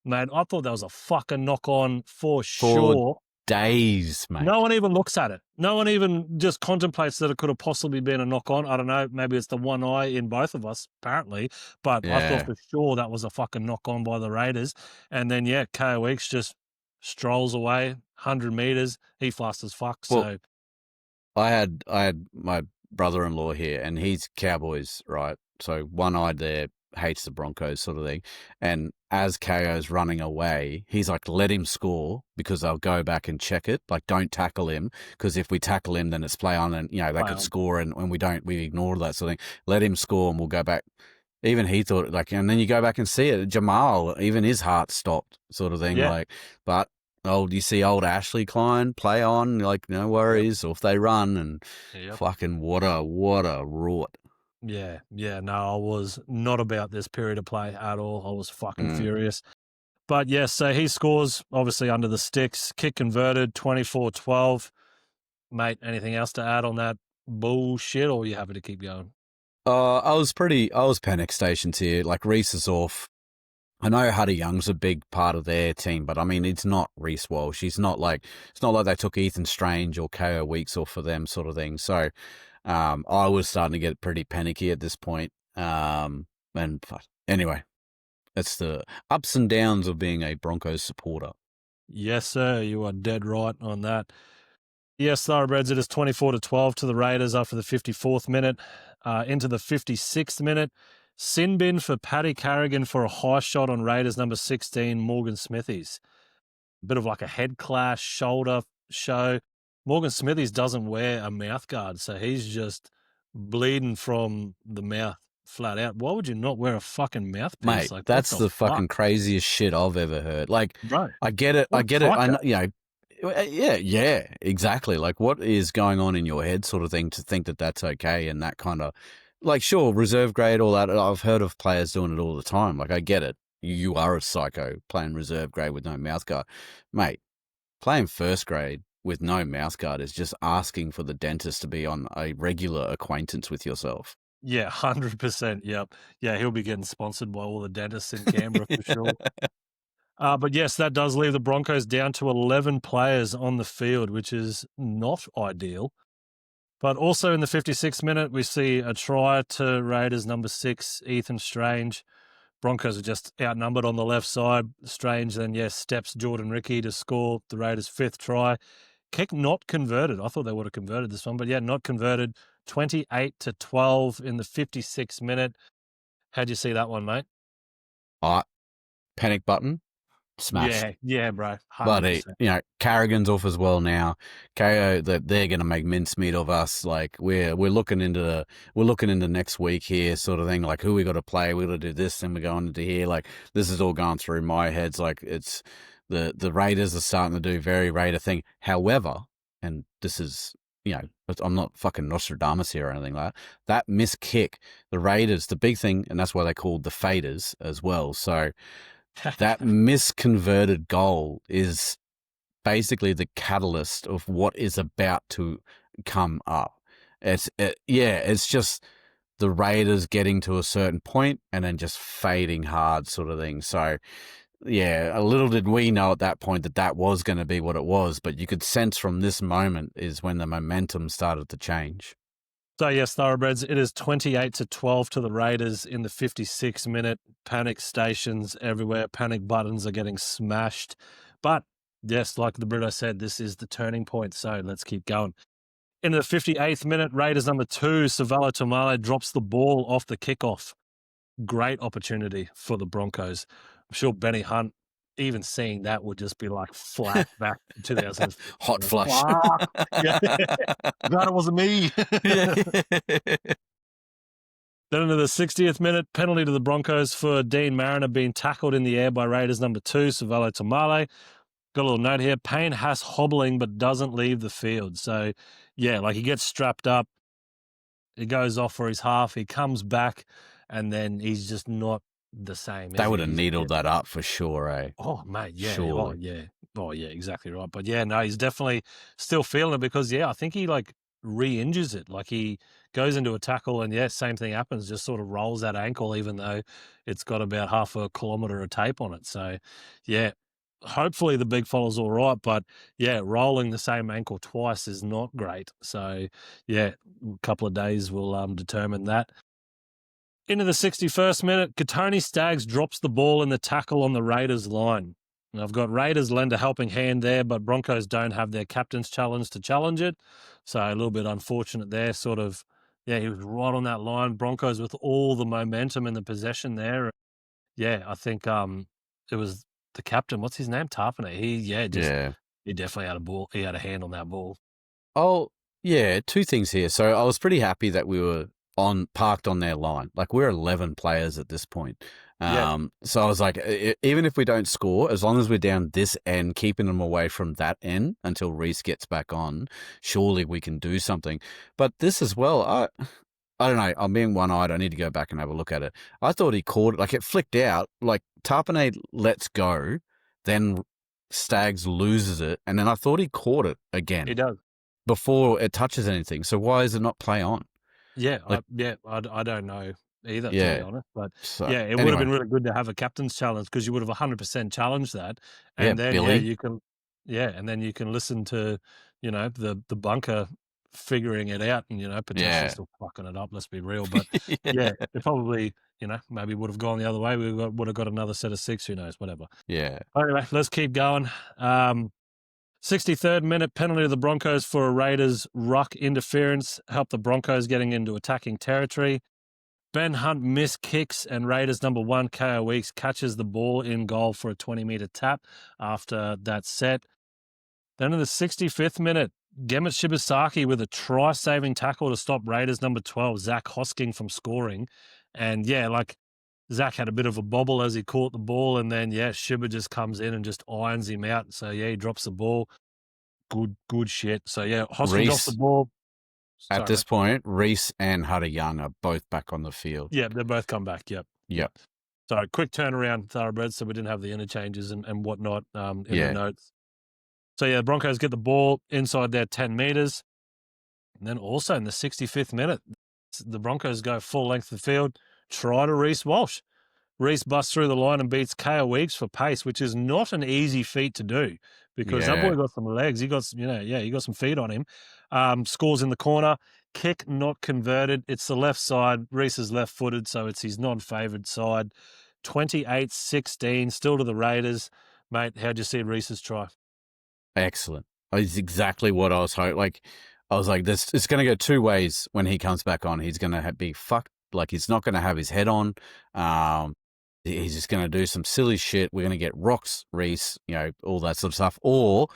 Mate, I thought that was a fucking knock-on for sure. Days, mate. No one even looks at it. No one even just contemplates that it could have possibly been a knock-on. I don't know. Maybe it's the one eye in both of us, apparently. But I thought for sure that was a fucking knock-on by the Raiders. And then, KO Weeks just strolls away, 100 meters. He fast as fuck. Well, so I had my brother-in-law here, and he's Cowboys, right? So one-eyed there, hates the Broncos sort of thing. And as KO's running away, he's like, let him score because they'll go back and check it. Like, don't tackle him because if we tackle him, then it's play on and, they could score. And when we don't, we ignore that sort of thing. Let him score and we'll go back. Even he thought, like, and then you go back and see it. Jamal, even his heart stopped sort of thing. Like, but you see old Ashley Klein play on, like, no worries. Or if they run and fucking what a rort. Yeah, no, I was not about this period of play at all. I was fucking furious. But so he scores, obviously, under the sticks. Kick converted, 24-12. Mate, anything else to add on that bullshit, or are you happy to keep going? I was panic stations here. Like, Reece is off. I know Huddy Young's a big part of their team, but I mean, it's not Reece Walsh. It's not like they took Ethan Strange or KO Weeks off for them sort of thing. So, I was starting to get pretty panicky at this point. And anyway, it's the ups and downs of being a Broncos supporter. Yes, sir. You are dead right on that. Yes, Thoroughbreds, it is 24-12 to the Raiders after the 54th minute. Into the 56th minute, sin bin for Paddy Carrigan for a high shot on Raiders number 16, Morgan Smithies. A bit of like a head clash, shoulder show. Morgan Smithies doesn't wear a mouth guard, so he's just bleeding from the mouth flat out. Why would you not wear a fucking mouthpiece? Mate, like, that's the fucking craziest shit I've ever heard. Like, bro, I get it. I know, yeah, exactly. Like, what is going on in your head sort of thing to think that that's okay and that kind of, like, sure, reserve grade, all that. I've heard of players doing it all the time. Like, I get it. You are a psycho playing reserve grade with no mouth guard. Mate, playing first grade with no mouth guard is just asking for the dentist to be on a regular acquaintance with yourself. Yeah, 100%. Yep. Yeah, he'll be getting sponsored by all the dentists in Canberra for sure. But yes, that does leave the Broncos down to 11 players on the field, which is not ideal. But also in the 56th minute, we see a try to Raiders number 6, Ethan Strange. Broncos are just outnumbered on the left side. Strange then, steps Jordan Ricky to score the Raiders' 5th try. Kick not converted. I thought they would have converted this one, but not converted. 28-12 in the 56th minute. How'd you see that one, mate? Panic button. Smashed. Yeah, bro. 100%. But Carrigan's off as well now. KO, that they're going to make mincemeat of us. Like, we're looking into next week here, sort of thing. Like, who we got to play? We got to do this, and we're going into here. Like, this is all going through my head. Like, it's the Raiders are starting to do very Raider thing. However, and this is, I'm not fucking Nostradamus here or anything like that. That missed kick, the Raiders, the big thing, and that's why they called the faders as well. So that misconverted goal is basically the catalyst of what is about to come up. It's just the Raiders getting to a certain point and then just fading hard sort of thing. So, a little did we know at that point that was going to be what it was, but you could sense from this moment is when the momentum started to change. So, yes, Thoroughbreds, it is 28-12 to the Raiders in the 56th minute. Panic stations everywhere. Panic buttons are getting smashed. But Yes, like the Brito said, this is the turning point, so let's keep going. In the 58th minute, Raiders number 2, Savalo Tomale drops the ball off the kickoff. Great opportunity for the Broncos. I'm sure Benny Hunt, even seeing that, would just be like flat back to 2000. Hot flush. Yeah. Glad it wasn't me. Then into the 60th minute, penalty to the Broncos for Dean Mariner being tackled in the air by Raiders number 2, Savalo Tomale. Got a little note here. Payne Haas hobbling but doesn't leave the field. So, yeah, like he gets strapped up. He goes off for his half. He comes back, and then he's just not the same. They would have needled that up for sure, eh? Oh, mate, yeah. Surely. Oh, yeah. Oh, yeah, exactly right. But, yeah, no, he's definitely still feeling it because, yeah, I think he, like, re-injures it. Like, he goes into a tackle and, yeah, same thing happens. Just sort of rolls that ankle even though it's got about half a kilometre of tape on it. So, yeah, hopefully the big fella's all right. But, yeah, rolling the same ankle twice is not great. So, yeah, a couple of days will determine that. Into the 61st minute, Katoni Staggs drops the ball in the tackle on the Raiders line. And I've got Raiders lend a helping hand there, but Broncos don't have their captain's challenge to challenge it. So a little bit unfortunate there, sort of. Yeah, he was right on that line. Broncos with all the momentum and the possession there. Yeah, I think it was the captain. What's his name? Tarpany. He definitely had a ball. He had a hand on that ball. Oh, yeah, two things here. So I was pretty happy that we were parked on their line. Like, we're 11 players at this point. So I was like, even if we don't score, as long as we're down this end, keeping them away from that end until Reece gets back on, surely we can do something. But this as well, I don't know. I'm being one-eyed. I need to go back and have a look at it. I thought he caught it. Like, it flicked out. Like, Tarpanay lets go, then Staggs loses it, and then I thought he caught it again. He does. Before it touches anything. So why is it not play on? Yeah, Like, I don't know either, to Yeah. be honest. But So, yeah, it would have been really good to have a captain's challenge because you would have 100% challenged that, Yeah, and then Billy. you can, and then you can listen to, the bunker figuring it out, and potentially Yeah. still fucking it up. Let's be real, but yeah, it probably maybe would have gone the other way. We would have got another set of 6. Who knows? Whatever. Yeah. Anyway, let's keep going. 63rd minute penalty to the Broncos for a Raiders ruck interference, helped the Broncos getting into attacking territory. Ben Hunt missed kicks and Raiders number 1, KO Weeks, catches the ball in goal for a 20-metre tap after that set. Then in the 65th minute, Gemmet Shibasaki with a try-saving tackle to stop Raiders number 12, Zach Hosking, from scoring. And yeah, like Zach had a bit of a bobble as he caught the ball, and then Shibba just comes in and just irons him out. So he drops the ball. Good shit. So Hosking drops the ball. At this point, Reece and Hunter Young are both back on the field. Yeah, they're both come back. Yep. So quick turnaround, Thoroughbred. So we didn't have the interchanges and whatnot in the notes. So the Broncos get the ball inside their 10 meters, and then also in the 65th minute, the Broncos go full length of the field, try to Reece Walsh. Reece busts through the line and beats KO Weeks for pace, which is not an easy feat to do because that boy got some legs. He got, he got some feet on him. Scores in the corner, kick not converted. It's the left side. Reece is left-footed, so it's his non-favoured side. 28-16, still to the Raiders. Mate, how'd you see Reece's try? Excellent. It's exactly what I was hoping. Like, I was like, it's going to go two ways when he comes back on. He's going to be fucked. Like, he's not going to have his head on. He's just going to do some silly shit. We're going to get rocks, Reece, all that sort of stuff. Or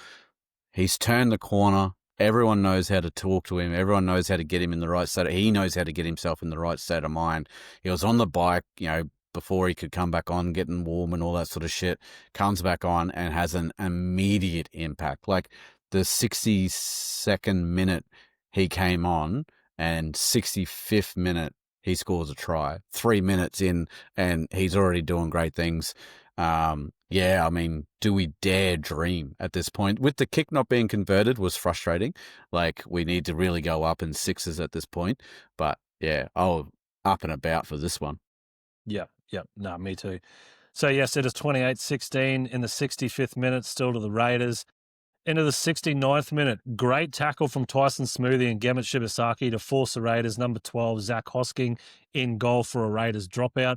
he's turned the corner. Everyone knows how to talk to him. Everyone knows how to get him in the right state. He knows how to get himself in the right state of mind. He was on the bike, before he could come back on, getting warm and all that sort of shit. Comes back on and has an immediate impact. Like, the 62nd minute he came on and 65th minute he scores a try. 3 minutes in, and he's already doing great things. I mean, do we dare dream at this point? With the kick not being converted was frustrating. Like, we need to really go up in 6s at this point. But, up and about for this one. Yep. No, me too. So, yes, it is 28-16 in the 65th minute, still to the Raiders. Into the 69th minute, great tackle from Tyson Smoothie and Gemmet Shibasaki to force the Raiders, number 12, Zach Hosking, in goal for a Raiders dropout.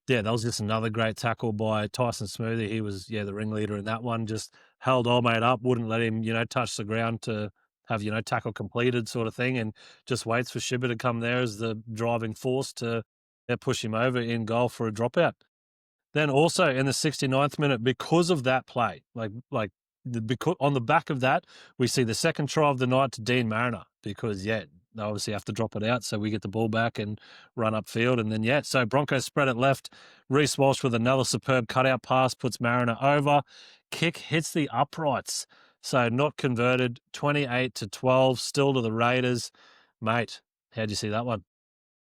Yeah, that was just another great tackle by Tyson Smoothie. He was, the ringleader in that one. Just held old mate up, wouldn't let him, touch the ground to have, tackle completed sort of thing, and just waits for Shibber to come there as the driving force to push him over in goal for a dropout. Then also in the 69th minute, because of that play, because on the back of that, we see the second try of the night to Dean Mariner because, they obviously have to drop it out, so we get the ball back and run upfield. And then, so Broncos spread it left. Reece Walsh with another superb cutout pass puts Mariner over. Kick hits the uprights, so not converted, 28-12, still to the Raiders. Mate, how'd you see that one?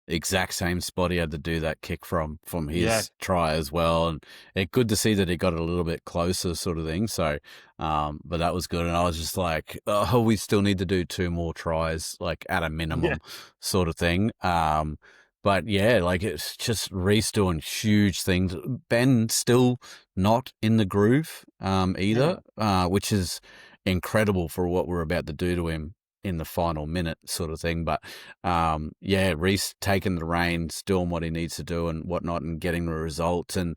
Exact same spot he had to do that kick from his try as well, and it's good to see that he got it a little bit closer, sort of thing. So, but that was good, and I was just like, oh, we still need to do 2 more tries, like at a minimum, sort of thing. But like it's just Reece doing huge things. Ben still not in the groove, either, which is incredible for what we're about to do to him in the final minute, sort of thing. But Reece taking the reins, doing what he needs to do and whatnot, and getting the results. And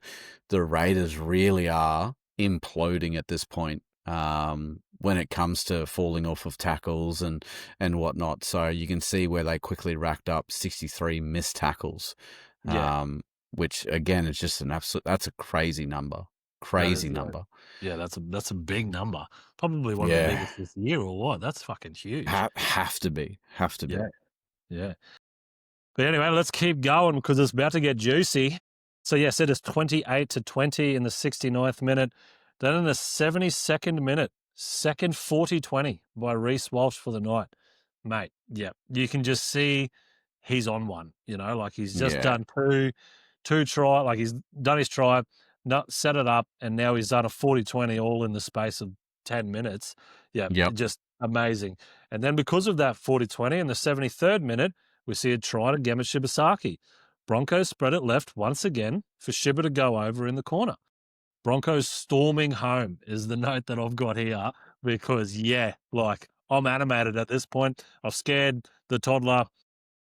the Raiders really are imploding at this point when it comes to falling off of tackles and whatnot. So you can see where they quickly racked up 63 missed tackles, which again is just that's a crazy number. Crazy number. Yeah, that's a big number. Probably one of the biggest this year, or what? That's fucking huge. Have to be. Yeah. But anyway, let's keep going because it's about to get juicy. So yes, it is 28-20 in the 69th minute. Then in the 72nd minute, second 40-20 by Reece Walsh for the night. Mate, you can just see he's on one, like he's just done two try, like he's done his try, set it up, and now he's done a 40-20 all in the space of 10 minutes. Just amazing. And then because of that 40-20 in the 73rd minute, we see a try to Gemma Shibasaki. Broncos spread it left once again for Shibba to go over in the corner. Broncos storming home is the note that I've got here because, I'm animated at this point. I've scared the toddler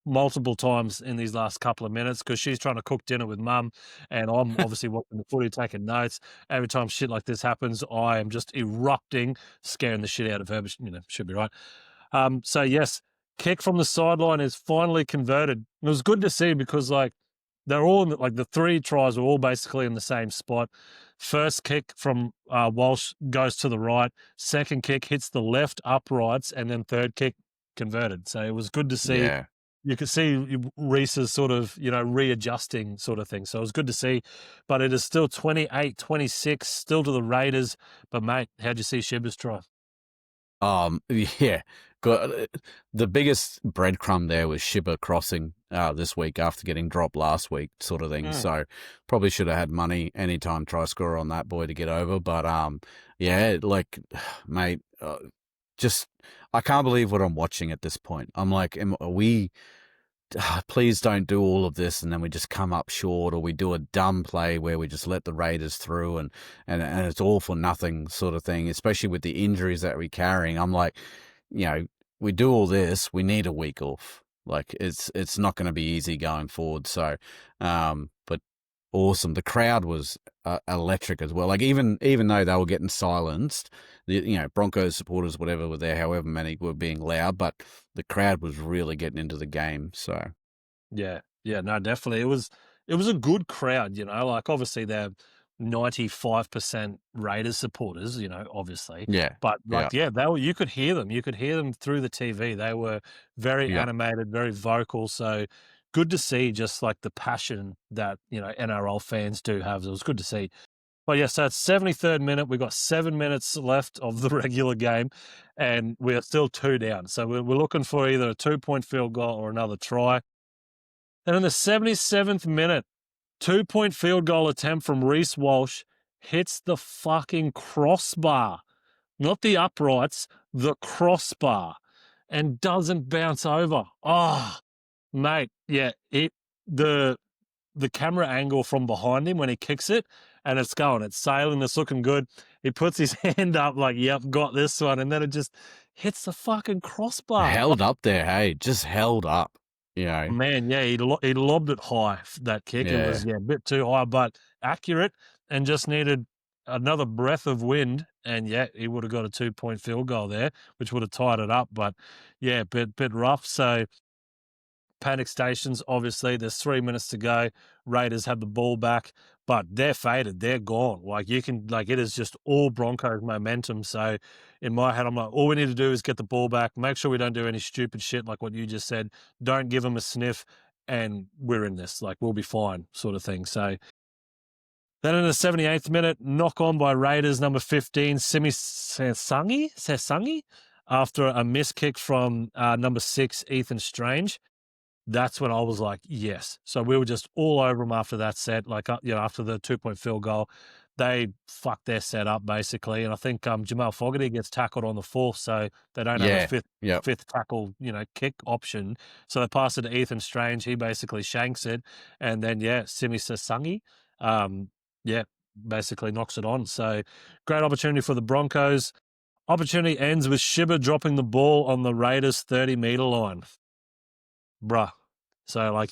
multiple times in these last couple of minutes because she's trying to cook dinner with mum and I'm obviously watching the footy, taking notes. Every time shit like this happens, I am just erupting, scaring the shit out of her, but should be right. So yes, kick from the sideline is finally converted. It was good to see because they're all the 3 tries were all basically in the same spot. First kick from Walsh goes to the right. Second kick hits the left uprights, and then third kick converted. So it was good to see. Yeah. You could see Reece's sort of, readjusting sort of thing. So it was good to see. But it is still 28-26, still to the Raiders. But, mate, how'd you see Shibba's try? The biggest breadcrumb there was Shibba crossing this week after getting dropped last week, sort of thing. So probably should have had money anytime try scorer on that boy to get over. But mate, just I can't believe what I'm watching at this point. I'm like, are we? Please don't do all of this and then we just come up short, or we do a dumb play where we just let the Raiders through and it's all for nothing, sort of thing. Especially with the injuries that we're carrying, I'm like, we do all this, we need a week off. Like it's not going to be easy going forward. So, but awesome. The crowd was electric as well. Like even though they were getting silenced, the Broncos supporters, whatever, were there. However many were being loud, but the crowd was really getting into the game. So, no, definitely it was a good crowd. Obviously they're 95% Raiders supporters. Obviously, but they were. You could hear them. You could hear them through the TV. They were very animated, very vocal. So. Good to see just the passion that, NRL fans do have. It was good to see. But so it's 73rd minute. We've got 7 minutes left of the regular game and we're still 2 down. So we're looking for either a 2-point field goal or another try. And in the 77th minute, 2-point field goal attempt from Reece Walsh hits the fucking crossbar. Not the uprights, the crossbar. And doesn't bounce over. Oh, mate, the camera angle from behind him when he kicks it and it's sailing, it's looking good. He puts his hand up like, yep, got this one. And then it just hits the fucking crossbar. Held up there, hey, just held up, Man, he lobbed it high, that kick. It was, a bit too high, but accurate and just needed another breath of wind, and yeah, he would have got a 2-point field goal there, which would have tied it up. But yeah, bit rough. So panic stations, obviously. There's 3 minutes to go. Raiders have the ball back, but they're faded. They're gone. Like it is just all Broncos momentum. So in my head, I'm like, all we need to do is get the ball back. Make sure we don't do any stupid shit like what you just said. Don't give them a sniff, and we're in this. Like, we'll be fine, sort of thing. So then in the 78th minute, knock on by Raiders, number 15, Simi Sesangi, after a miss kick from number 6, Ethan Strange. That's when I was like, yes. So we were just all over them after that set, after the 2-point field goal. They fucked their set up, basically. And I think Jamal Fogarty gets tackled on the 4th, so they don't have a fifth tackle, kick option. So they pass it to Ethan Strange. He basically shanks it. And then, Simi Sesangi, basically knocks it on. So great opportunity for the Broncos. Opportunity ends with Shibba dropping the ball on the Raiders' 30-meter line. Bruh. So,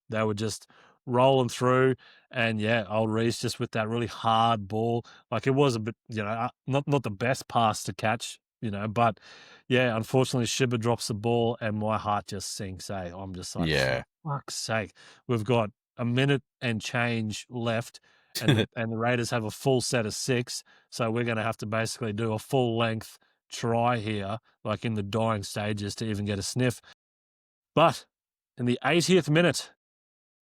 they were just rolling through, and, old Reece just with that really hard ball. Like, it was a bit, not the best pass to catch, but, unfortunately, Shibba drops the ball, and my heart just sinks, I'm just like, for fuck's sake. We've got a minute and change left, and the Raiders have a full set of 6, so we're going to have to basically do a full-length try here, like in the dying stages, to even get a sniff. But in the 80th minute,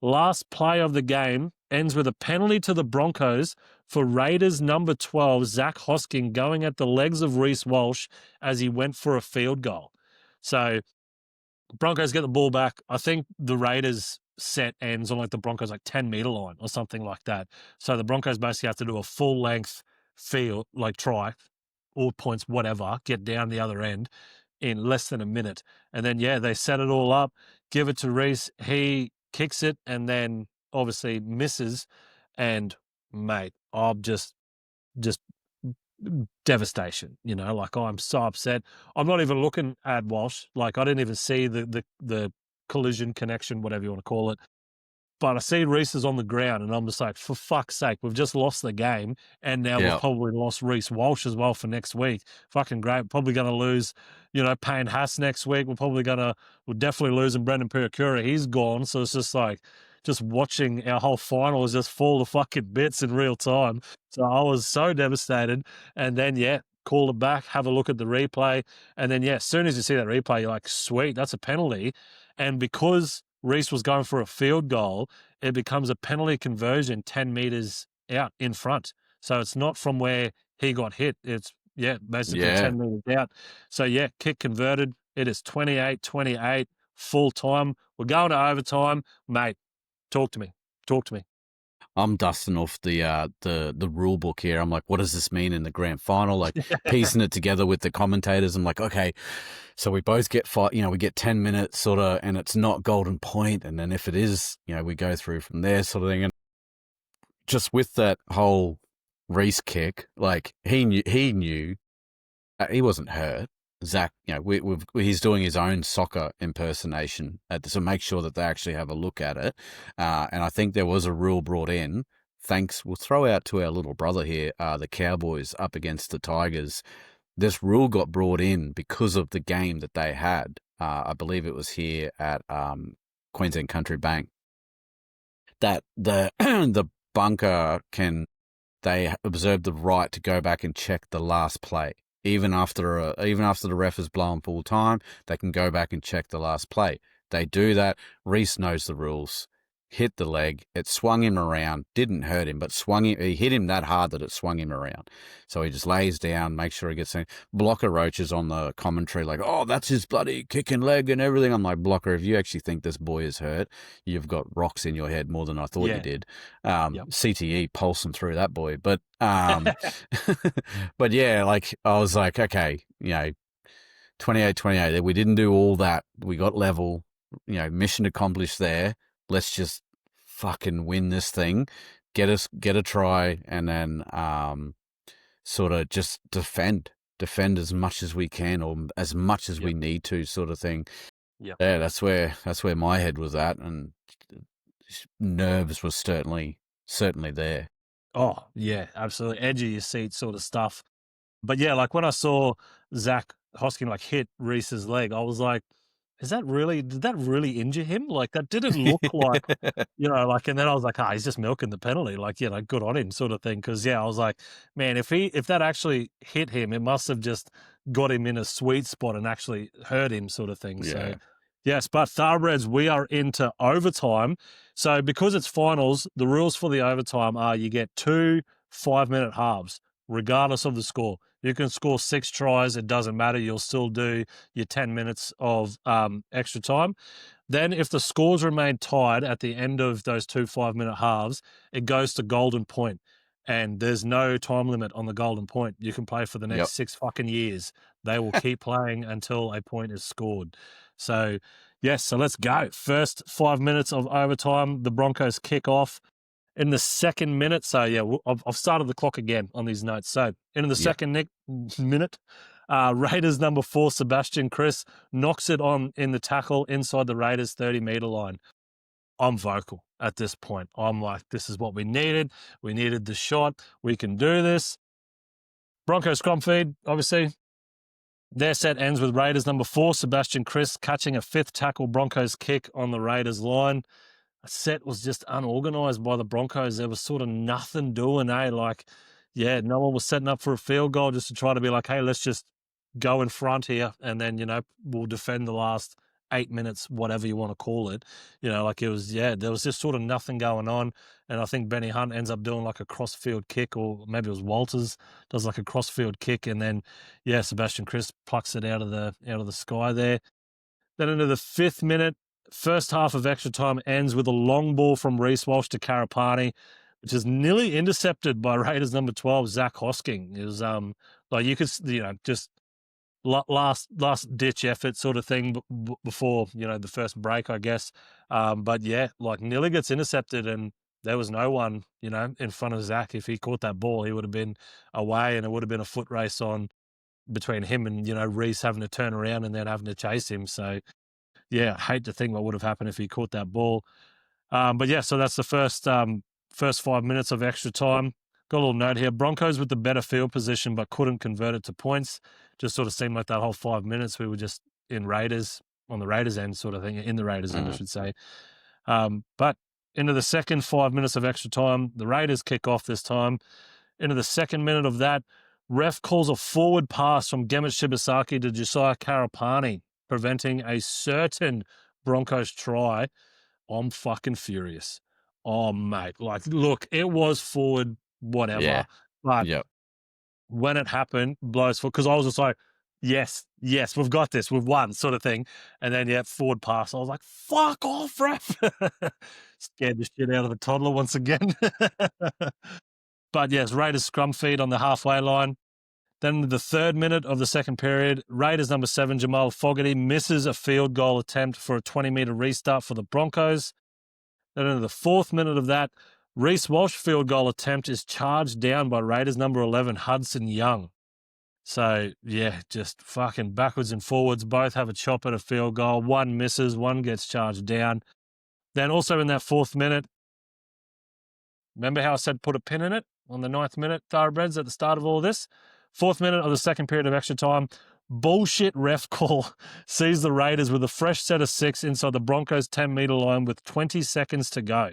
last play of the game ends with a penalty to the Broncos for Raiders number 12, Zach Hosking, going at the legs of Reece Walsh as he went for a field goal. So Broncos get the ball back. I think the Raiders set ends on the Broncos 10-meter line or something like that. So the Broncos basically have to do a full-length field, try, all points, whatever, get down the other end in less than a minute. And then, they set it all up, give it to Reece. He kicks it and then obviously misses. And, mate, I'm just devastation, I'm so upset. I'm not even looking at Walsh. I didn't even see the collision connection, whatever you want to call it. But I see Reece is on the ground, and I'm just like, for fuck's sake, we've just lost the game, and now we've probably lost Reece Walsh as well for next week. Fucking great. Probably going to lose, Payne Haas next week. We're definitely losing Brendan Pirakura. He's gone. So it's just watching our whole final is just fall to fucking bits in real time. So I was so devastated. And then, call it back, have a look at the replay. And then, as soon as you see that replay, you're like, sweet, that's a penalty. And because Reece was going for a field goal, it becomes a penalty conversion 10 meters out in front. So it's not from where he got hit. It's, basically 10 meters out. So, kick converted. It is 28-28, full time. We're going to overtime. Mate, talk to me. I'm dusting off the rule book here. I'm like, what does this mean in the grand final? Piecing it together with the commentators. I'm like, okay, so we both get we get 10 minutes sort of, and it's not golden point. And then if it is, we go through from there sort of thing. And just with that whole Reece kick, he knew he wasn't hurt. Zach, he's doing his own soccer impersonation to make sure that they actually have a look at it. And I think there was a rule brought in. We'll throw out to our little brother here, the Cowboys up against the Tigers. This rule got brought in because of the game that they had. I believe it was here at Queensland Country Bank. That the bunker they observe the right to go back and check the last play. Even after the ref is blown full time, they can go back and check the last play. They do that. Reece knows the rules. Hit the leg. It swung him around. Didn't hurt him, but he hit him that hard that it swung him around. So he just lays down, makes sure he gets in. Blocker Roach is on the commentary oh, that's his bloody kicking leg and everything. I'm like, Blocker, if you actually think this boy is hurt, you've got rocks in your head more than I thought you did. CTE pulsing through that boy. But but I was like, okay, 28-28. We didn't do all that. We got level, mission accomplished there. Let's just fucking win this thing, get a try, and then sort of just defend as much as we can or as much as we need to, sort of thing. Yeah, that's where my head was at, and nerves was certainly there. Oh, yeah, absolutely. Edge of your seat sort of stuff. But yeah, like when I saw Zach Hosking like hit Reece's leg, I was like, did that really injure him? Like that didn't look like, like, and then I was like, he's just milking the penalty. Like, good on him sort of thing. Cause yeah, I was like, man, if that actually hit him, it must have just got him in a sweet spot and actually hurt him sort of thing. Yeah. So yes, but Thoroughbreds, we are into overtime. So because it's finals, the rules for the overtime are you get 2 5-minute halves, regardless of the score. You can score 6 tries. It doesn't matter. You'll still do your 10 minutes of extra time. Then if the scores remain tied at the end of those 2 5-minute halves, it goes to golden point. And there's no time limit on the golden point. You can play for the next 6 fucking years. They will keep playing until a point is scored. So, yes, so let's go. First 5 minutes of overtime, the Broncos kick off. In the second minute, so yeah, I've started the clock again on these notes. So in the second minute, Raiders number 4, Sebastian Chris, knocks it on in the tackle inside the Raiders 30-meter line. I'm vocal at this point. I'm like, this is what we needed. We needed the shot. We can do this. Broncos scrum feed, obviously. Their set ends with Raiders number 4, Sebastian Chris, catching a 5th tackle Broncos kick on the Raiders line. A set was just unorganised by the Broncos. There was sort of nothing doing, Like, yeah, no one was setting up for a field goal just to try to be like, hey, let's just go in front here and then, we'll defend the last 8 minutes, whatever you want to call it. Like it was, there was just sort of nothing going on. And I think Benny Hunt ends up doing like a cross-field kick, or maybe it was Walters does like a cross-field kick. And then, Sebastian Chris plucks it out of the sky there. Then into the 5th minute, first half of extra time ends with a long ball from Reece Walsh to Karapani, which is nearly intercepted by Raiders number 12, Zach Hosking. It was like you could, just last ditch effort sort of thing before the first break, I guess. But yeah, like nearly gets intercepted, and there was no one in front of Zach. If he caught that ball, he would have been away, and it would have been a foot race on between him and Reece having to turn around and then having to chase him. So yeah, I hate to think what would have happened if he caught that ball. But yeah, so that's the first 5 minutes of extra time. Got a little note here. Broncos with the better field position, but couldn't convert it to points. Just sort of seemed like that whole 5 minutes we were just on the Raiders end sort of thing, in the Raiders end, I should say. But into the second 5 minutes of extra time, the Raiders kick off this time. Into the second minute of that, ref calls a forward pass from Gemmet Shibasaki to Josiah Karapani, preventing a certain Broncos try. I'm fucking furious. Oh, mate. Like, look, it was forward, whatever. Yeah. But when it happened, blows for, because I was just like, yes, we've got this, we've won, sort of thing. And then, forward pass. I was like, fuck off, ref. Scared the shit out of the toddler once again. But yes, Raiders scrum feed on the halfway line. Then the 3rd minute of the second period, Raiders number 7, Jamal Fogarty, misses a field goal attempt for a 20-meter restart for the Broncos. Then in the 4th minute of that, Reece Walsh field goal attempt is charged down by Raiders number 11, Hudson Young. So, just fucking backwards and forwards. Both have a chop at a field goal. One misses, one gets charged down. Then also in that 4th minute, remember how I said put a pin in it on the 9th minute, Thoroughbreds, at the start of all this? 4th minute of the second period of extra time, bullshit ref call sees the Raiders with a fresh set of 6 inside the Broncos' 10-meter line with 20 seconds to go.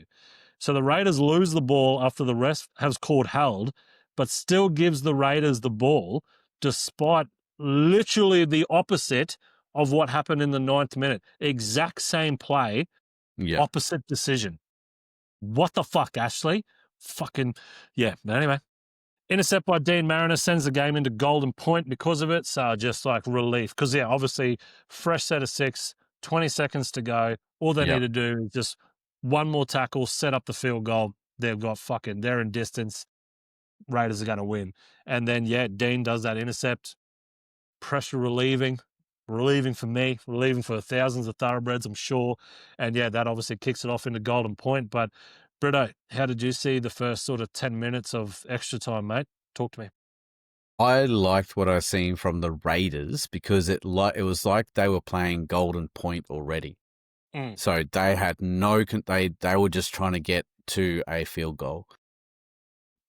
So the Raiders lose the ball after the ref has called held, but still gives the Raiders the ball despite literally the opposite of what happened in the 9th minute. Exact same play, opposite decision. What the fuck, Ashley? Fucking, But anyway, intercept by Dean Mariner sends the game into golden point because of it. So just like relief. Because, obviously, fresh set of 6, 20 seconds to go. All they need to do is just one more tackle, set up the field goal. They're in distance. Raiders are going to win. And then, Dean does that intercept. Pressure relieving for me, relieving for thousands of Thoroughbreds, I'm sure. And that obviously kicks it off into golden point. But Brito, how did you see the first sort of 10 minutes of extra time, mate? Talk to me. I liked what I seen from the Raiders because it was like they were playing golden point already. So they had they were just trying to get to a field goal.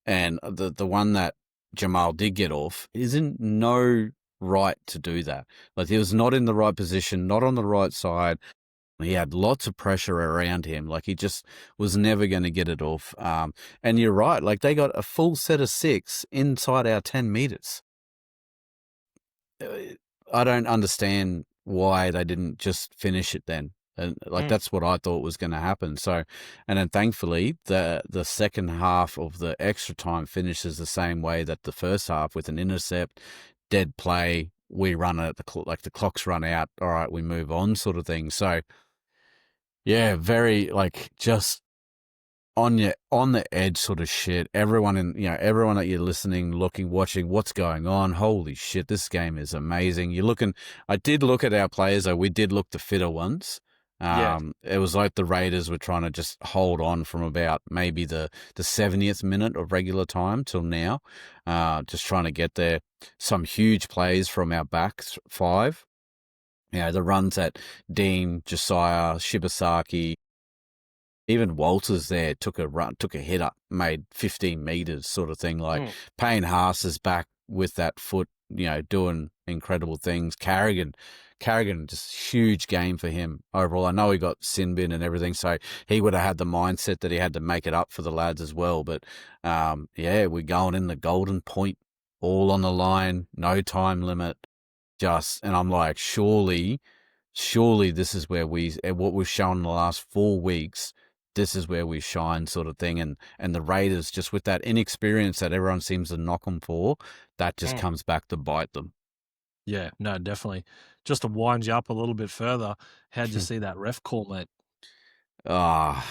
And the one that Jamal did get off is in no right to do that. Like, he was not in the right position, not on the right side. He had lots of pressure around him. Like, he just was never going to get it off. And you're right. Like, they got a full set of 6 inside our 10 meters. I don't understand why they didn't just finish it then. And that's what I thought was going to happen. So, and then thankfully the second half of the extra time finishes the same way that the first half, with an intercept, dead play. We run it, the clock's run out. All right, we move on, sort of thing. So, yeah, very just on the edge sort of shit. Everyone that you're listening, looking, watching, what's going on? Holy shit, this game is amazing. I did look at our players though. We did look the fitter ones. It was like the Raiders were trying to just hold on from about maybe the 70th minute of regular time till now, just trying to get there. Some huge plays from our back 5. The runs at Dean, Josiah, Shibasaki, even Walters there took a hit up, made 15 meters, sort of thing. Like, Payne Haas is back with that foot, doing incredible things. Carrigan, just huge game for him overall. I know he got sin bin and everything, so he would have had the mindset that he had to make it up for the lads as well. But we're going in the golden point, all on the line, no time limit. And I'm like, surely this is where what we've shown in the last 4 weeks, this is where we shine, sort of thing. And the Raiders, just with that inexperience that everyone seems to knock them for, that just comes back to bite them. Yeah, no, definitely. Just to wind you up a little bit further, how'd you see that ref call, mate? I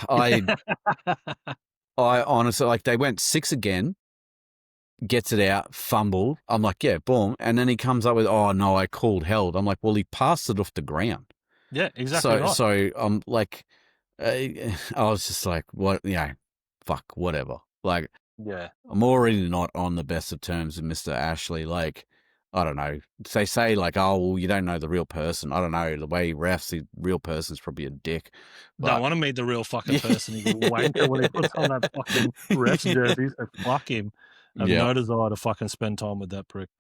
honestly, they went 6 again, gets it out, fumbled. I'm like, yeah, boom. And then he comes up with, oh, no, I called held. I'm like, well, he passed it off the ground. Yeah, exactly right. So I'm like, I was just like, what? Fuck, whatever. Like, yeah, I'm already not on the best of terms with Mr. Ashley. Like, I don't know. They say oh, well, you don't know the real person. I don't know. The way he refs, the real person's probably a dick. Don't want to meet the real fucking person. He's a wanker when he puts on that fucking ref's jersey. So fuck him. I have no desire to fucking spend time with that prick.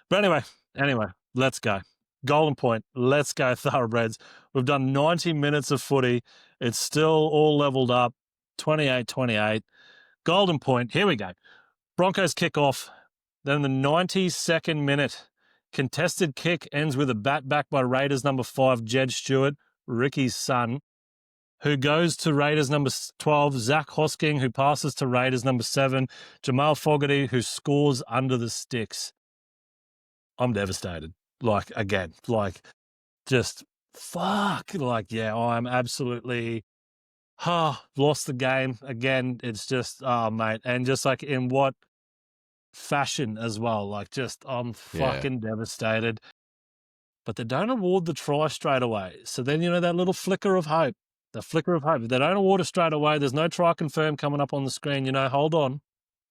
But anyway, let's go. Golden point. Let's go, Thoroughbreds. We've done 90 minutes of footy. It's still all leveled up. 28-28. Golden point. Here we go. Broncos kick off. Then the 92nd minute, contested kick ends with a bat back by Raiders number 5, Jed Stewart, Ricky's son, who goes to Raiders number 12, Zach Hosking, who passes to Raiders number 7, Jamal Fogarty, who scores under the sticks. I'm devastated. Again, just fuck. I'm absolutely lost the game. Again, it's just, mate. And just in what fashion as well. I'm fucking devastated. But they don't award the try straight away. So then, that little flicker of hope. The flicker of hope. If they don't award it straight away, there's no try confirmed coming up on the screen. Hold on.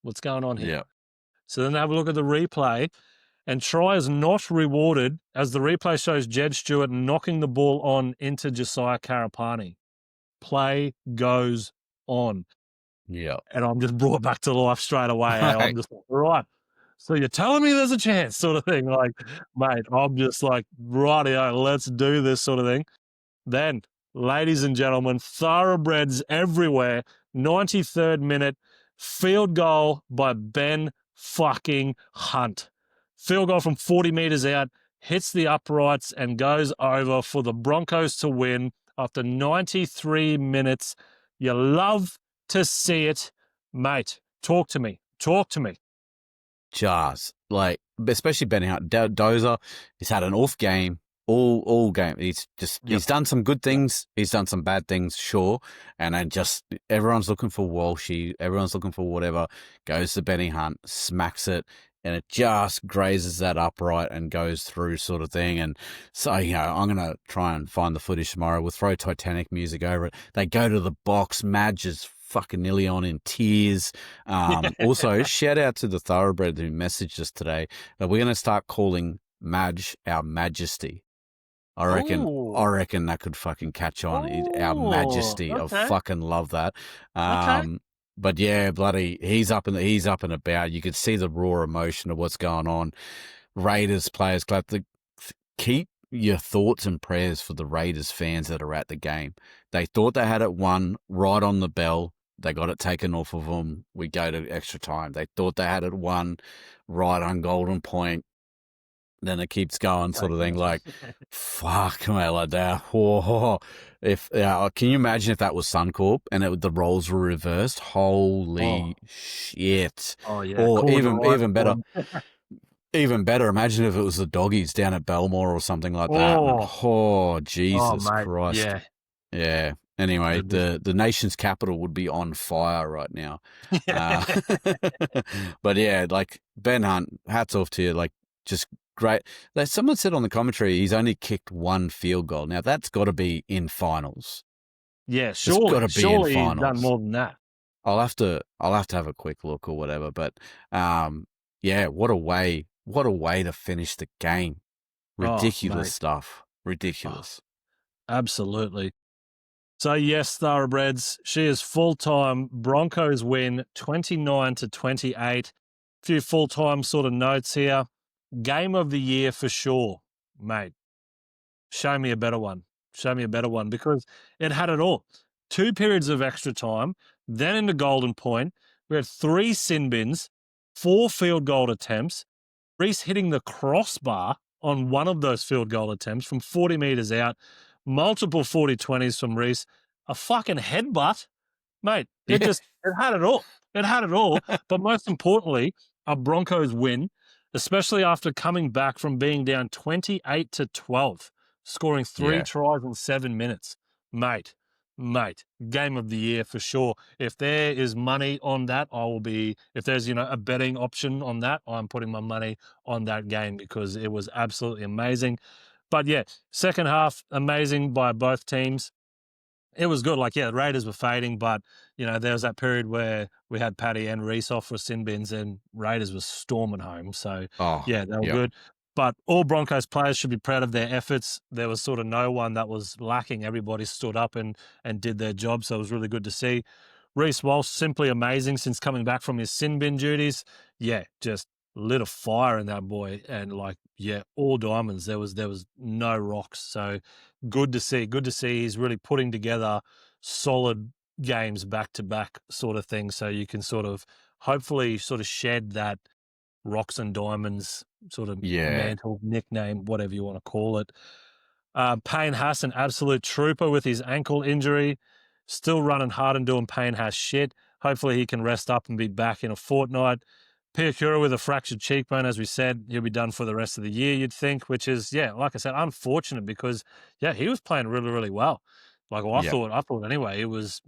What's going on here? Yeah. So then they have a look at the replay. And try is not rewarded as the replay shows Jed Stewart knocking the ball on into Josiah Karapani. Play goes on. Yeah. And I'm just brought back to life straight away. I'm just like, right. So you're telling me there's a chance, sort of thing. Mate, I'm just like, rightio, let's do this, sort of thing. Then, ladies and gentlemen, Thoroughbreds everywhere. 93rd minute, field goal by Ben fucking Hunt. Field goal from 40 meters out, hits the uprights and goes over for the Broncos to win after 93 minutes. You love to see it. Mate, talk to me. Jars. Especially Ben Hunt. Dozer, he's had an off game all game. He's done some good things. He's done some bad things, sure. And then just everyone's looking for Walshy. Everyone's looking for whatever. Goes to Benny Hunt, smacks it, and it just grazes that upright and goes through, sort of thing. And so, I'm going to try and find the footage tomorrow. We'll throw Titanic music over it. They go to the box. Madge is fucking nearly on in tears. Also, shout out to the Thoroughbred who messaged us today that we're going to start calling Madge our Madgesty. I reckon that could fucking catch on. Our Madgesty. Okay. I fucking love that. Okay. but yeah, bloody, he's up and about. You could see the raw emotion of what's going on. Raiders players, keep your thoughts and prayers for the Raiders fans that are at the game. They thought they had it won right on the bell. They got it taken off of them. We go to extra time. They thought they had it won right on golden point. Then it keeps going, sort of thing. Like, fuck, man, like that. Whoa. Can you imagine if that was Suncorp and the roles were reversed? Holy shit! Oh yeah. Or even better. Even better, imagine if it was the Doggies down at Belmore or something like that. Oh, Jesus Christ. Yeah. Yeah. Anyway, the nation's capital would be on fire right now. But yeah, like Ben Hunt, hats off to you. Like, just great. Like someone said on the commentary, he's only kicked one field goal. Now, that's got to be in finals. Yeah, surely he's done more than that. I'll have to have a quick look or whatever. But yeah, what a way to finish the game. Ridiculous stuff. Ridiculous. Absolutely. So yes, Thoroughbreds, she is full-time. Broncos win 29-28. A few full-time sort of notes here. Game of the year for sure, mate. Show me a better one. Because it had it all. 2 periods of extra time, then into golden point. We had 3 sin bins, 4 field goal attempts. Reece hitting the crossbar on one of those field goal attempts from 40 metres out. Multiple 40-20s from Reece. A fucking headbutt. Mate, it had it all. It had it all. But most importantly, a Broncos win, especially after coming back from being down 28-12, scoring 3 tries in 7 minutes. Mate, game of the year for sure. If there is money on that, if there's, a betting option on that, I'm putting my money on that game because it was absolutely amazing. But yeah, second half, amazing by both teams. It was good. Like, the Raiders were fading, but, there was that period where we had Paddy and Reece off for sin bins and Raiders was storming home. So, they were good. But all Broncos players should be proud of their efforts. There was sort of no one that was lacking. Everybody stood up and did their job, so it was really good to see. Reece Walsh, simply amazing since coming back from his sin bin duties. Yeah, just lit a fire in that boy. And, all diamonds. There was no rocks. So good to see. Good to see he's really putting together solid games back-to-back sort of thing, so you can sort of hopefully sort of shed that rocks and diamonds sort of mantle, nickname, whatever you want to call it. Payne Haas, an absolute trooper with his ankle injury, still running hard and doing Payne Haas shit. Hopefully he can rest up and be back in a fortnight. Piakura with a fractured cheekbone, as we said, he'll be done for the rest of the year, you'd think, which is, like I said, unfortunate because, he was playing really, really well. I thought anyway, it was,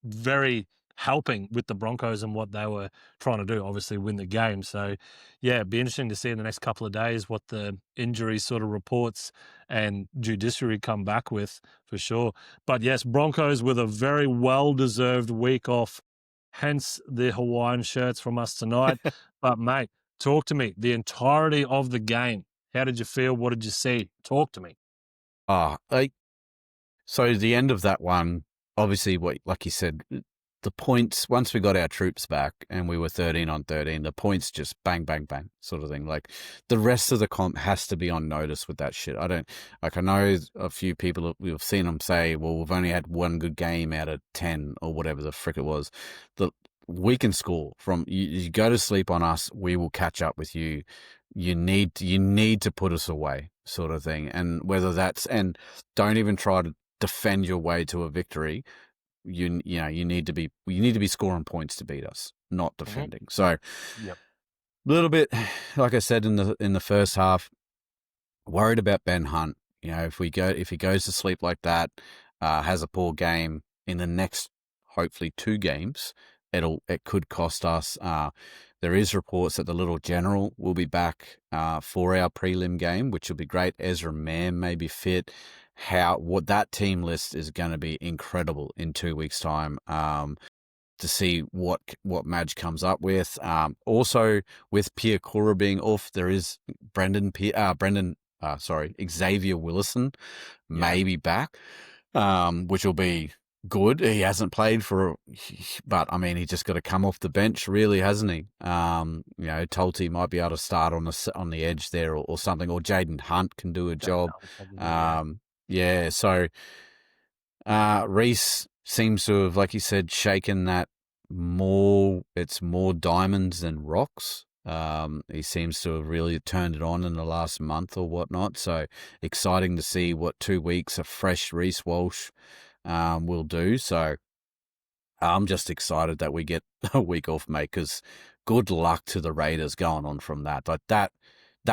very helping with the Broncos and what they were trying to do, obviously win the game. So, it'd be interesting to see in the next couple of days what the injury sort of reports and judiciary come back with for sure. But yes, Broncos with a very well-deserved week off, hence the Hawaiian shirts from us tonight. But, mate, talk to me. The entirety of the game, how did you feel? What did you see? Talk to me. So the end of that one, obviously, like you said, the points, once we got our troops back and we were 13 on 13, the points just bang, bang, bang sort of thing. Like the rest of the comp has to be on notice with that shit. I know a few people, we've seen them say, well, we've only had one good game out of 10 or whatever the frick it was. We can score from, you go to sleep on us, we will catch up with you. You need to put us away sort of thing. And and don't even try to defend your way to a victory. You need to be scoring points to beat us, not defending. Mm-hmm. So, a little bit, like I said in the first half, worried about Ben Hunt. If he goes to sleep like that, has a poor game in the next, hopefully 2 games, it could cost us. There is reports that the Little General will be back for our prelim game, which will be great. Ezra Mann may be fit. What that team list is going to be incredible in 2 weeks' time. To see what Madge comes up with. Also, with Piakura being off, there is Xavier Willison may be back, which will be good. He hasn't played but I mean, he just got to come off the bench, really, hasn't he? Tolte might be able to start on the edge there or something, or Jaden Hunt can do a job. Yeah. So Reece seems to have, like you said, shaken that more. It's more diamonds than rocks. He seems to have really turned it on in the last month or whatnot. So exciting to see what 2 weeks of fresh Reece Walsh will do. So I'm just excited that we get a week off, mate, because good luck to the Raiders going on from that. Like that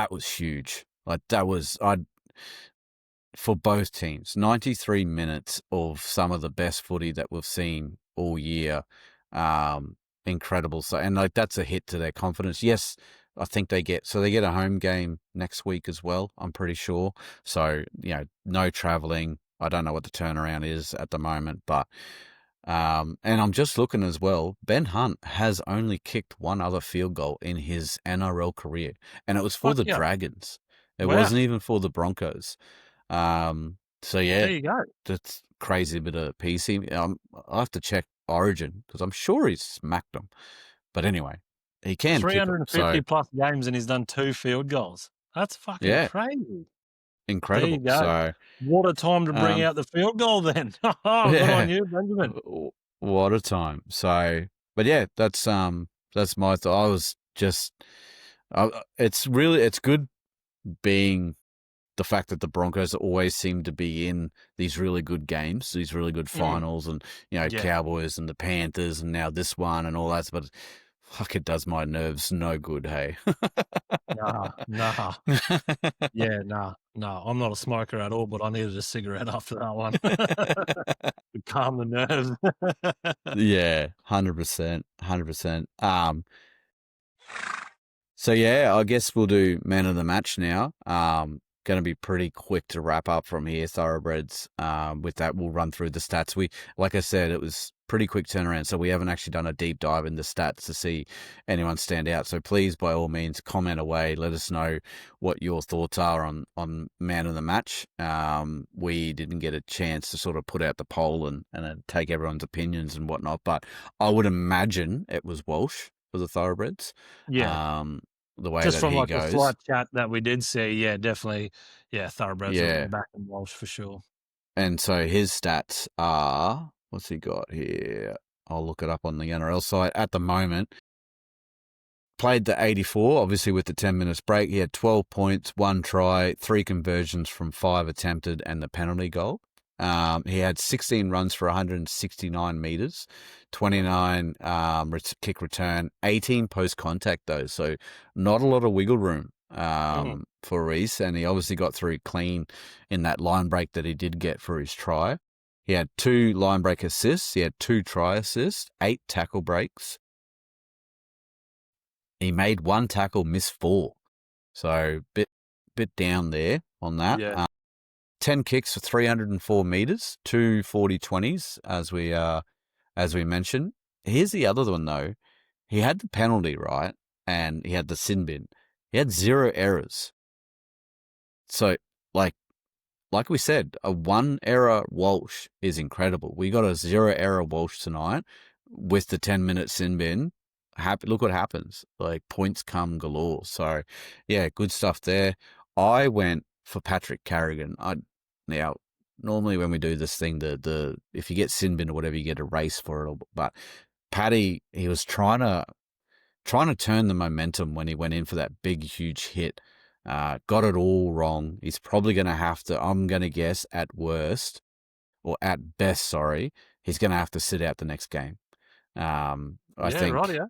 was huge. Like that was, for both teams, 93 minutes of some of the best footy that we've seen all year. Incredible. So, and like that's a hit to their confidence. Yes, I think they get a home game next week as well, I'm pretty sure. So, no traveling. I don't know what the turnaround is at the moment, but and I'm just looking as well. Ben Hunt has only kicked one other field goal in his NRL career, and it was for the Dragons. It wasn't even for the Broncos. So yeah, there you go. That's crazy bit of PC. I'll have to check Origin because I'm sure he's smacked them. But anyway, he can 350 plus games and he's done 2 field goals. That's fucking crazy. Incredible. There you go. So what a time to bring out the field goal then. Good on you, Benjamin. What a time. So, but yeah, that's my thought. I was just, it's good being the fact that the Broncos always seem to be in these really good games, these really good finals, and Cowboys and the Panthers, and now this one and all that. But fuck, it does my nerves no good. Hey, nah. Yeah, nah. I'm not a smoker at all, but I needed a cigarette after that one to calm the nerves. Yeah, 100%. So yeah, I guess we'll do man of the match now. Going to be pretty quick to wrap up from here, Thoroughbreds. With that, we'll run through the stats. Like I said, it was pretty quick turnaround, so we haven't actually done a deep dive in the stats to see anyone stand out. So please, by all means, comment away. Let us know what your thoughts are on man of the match. We didn't get a chance to sort of put out the poll and take everyone's opinions and whatnot, but I would imagine it was Walsh for the Thoroughbreds. Yeah. The way just that from he like goes. the slight chat that we did see, definitely, Thoroughbreds are back in Walsh for sure. And so his stats are, what's he got here? I'll look it up on the NRL site at the moment. Played the 84, obviously with the 10 minutes break. He had 12 points, 1 try, 3 conversions from 5 attempted, and the penalty goal. He had 16 runs for 169 metres, 29 kick return, 18 post-contact though, so not a lot of wiggle room for Reece, and he obviously got through clean in that line break that he did get for his try. He had 2 line break assists, he had 2 try assists, 8 tackle breaks. He made 1 tackle, missed 4, so bit down there on that. Yeah. 10 kicks for 304 metres, 2 40-20s, as we mentioned. Here's the other one, though. He had the penalty, right? And he had the sin bin. He had 0 errors. So, like we said, a 1 error Walsh is incredible. We got a 0 error Walsh tonight with the 10-minute sin bin. Look what happens. Like, points come galore. So, yeah, good stuff there. I went for Patrick Carrigan. Now, normally when we do this thing, the if you get sin bin or whatever, you get a race for it. But Paddy, he was trying to turn the momentum when he went in for that big, huge hit. Got it all wrong. He's probably going to have to, I'm going to guess, at worst, or at best, sorry, he's going to have to sit out the next game. I think, I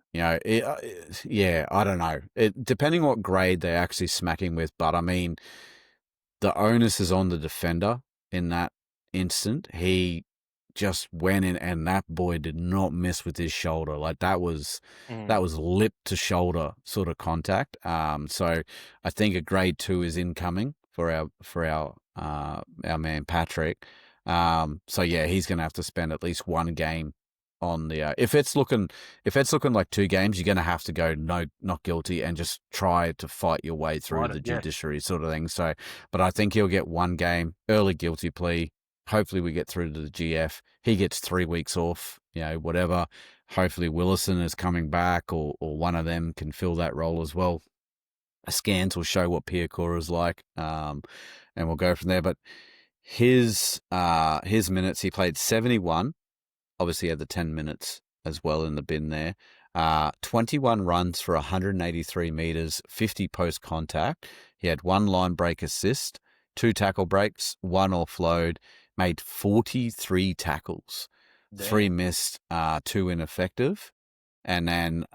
don't know. Depending what grade they're actually smacking with, but I mean, the onus is on the defender in that instant. He just went in, and that boy did not miss with his shoulder. Like that was lip to shoulder sort of contact. So I think a grade 2 is incoming for our man Patrick. So yeah, he's going to have to spend at least 1 game on the if it's looking like 2 games, you're going to have to go no, not guilty, and just try to fight your way through the judiciary sort of thing. So, but I think he'll get 1 game, early guilty plea, hopefully we get through to the GF. He gets 3 weeks off, whatever. Hopefully Willison is coming back, or one of them can fill that role as well. Scans will show what Piakura is like, and we'll go from there. But his minutes, he played 71. Obviously, he had the 10 minutes as well in the bin there. 21 runs for 183 metres, 50 post-contact. He had 1 line break assist, 2 tackle breaks, 1 offload, made 43 tackles. Damn. 3 missed, 2 ineffective. And then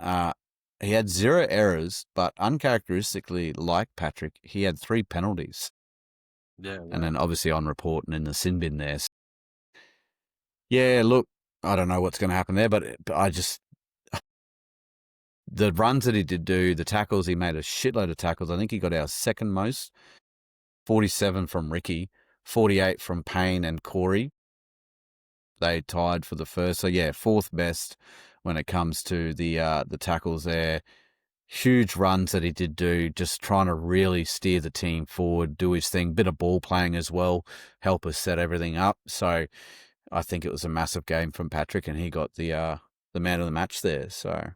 he had 0 errors, but uncharacteristically, like Patrick, he had 3 penalties. Yeah. Wow. And then obviously on report and in the sin bin there. So, yeah, look, I don't know what's going to happen there, but I just... The runs that he did do, the tackles, he made a shitload of tackles. I think he got our second most, 47 from Ricky, 48 from Payne and Corey. They tied for the first. So, yeah, 4th best when it comes to the tackles there. Huge runs that he did do, just trying to really steer the team forward, do his thing. Bit of ball playing as well, help us set everything up. So I think it was a massive game from Patrick, and he got the man of the match there. So...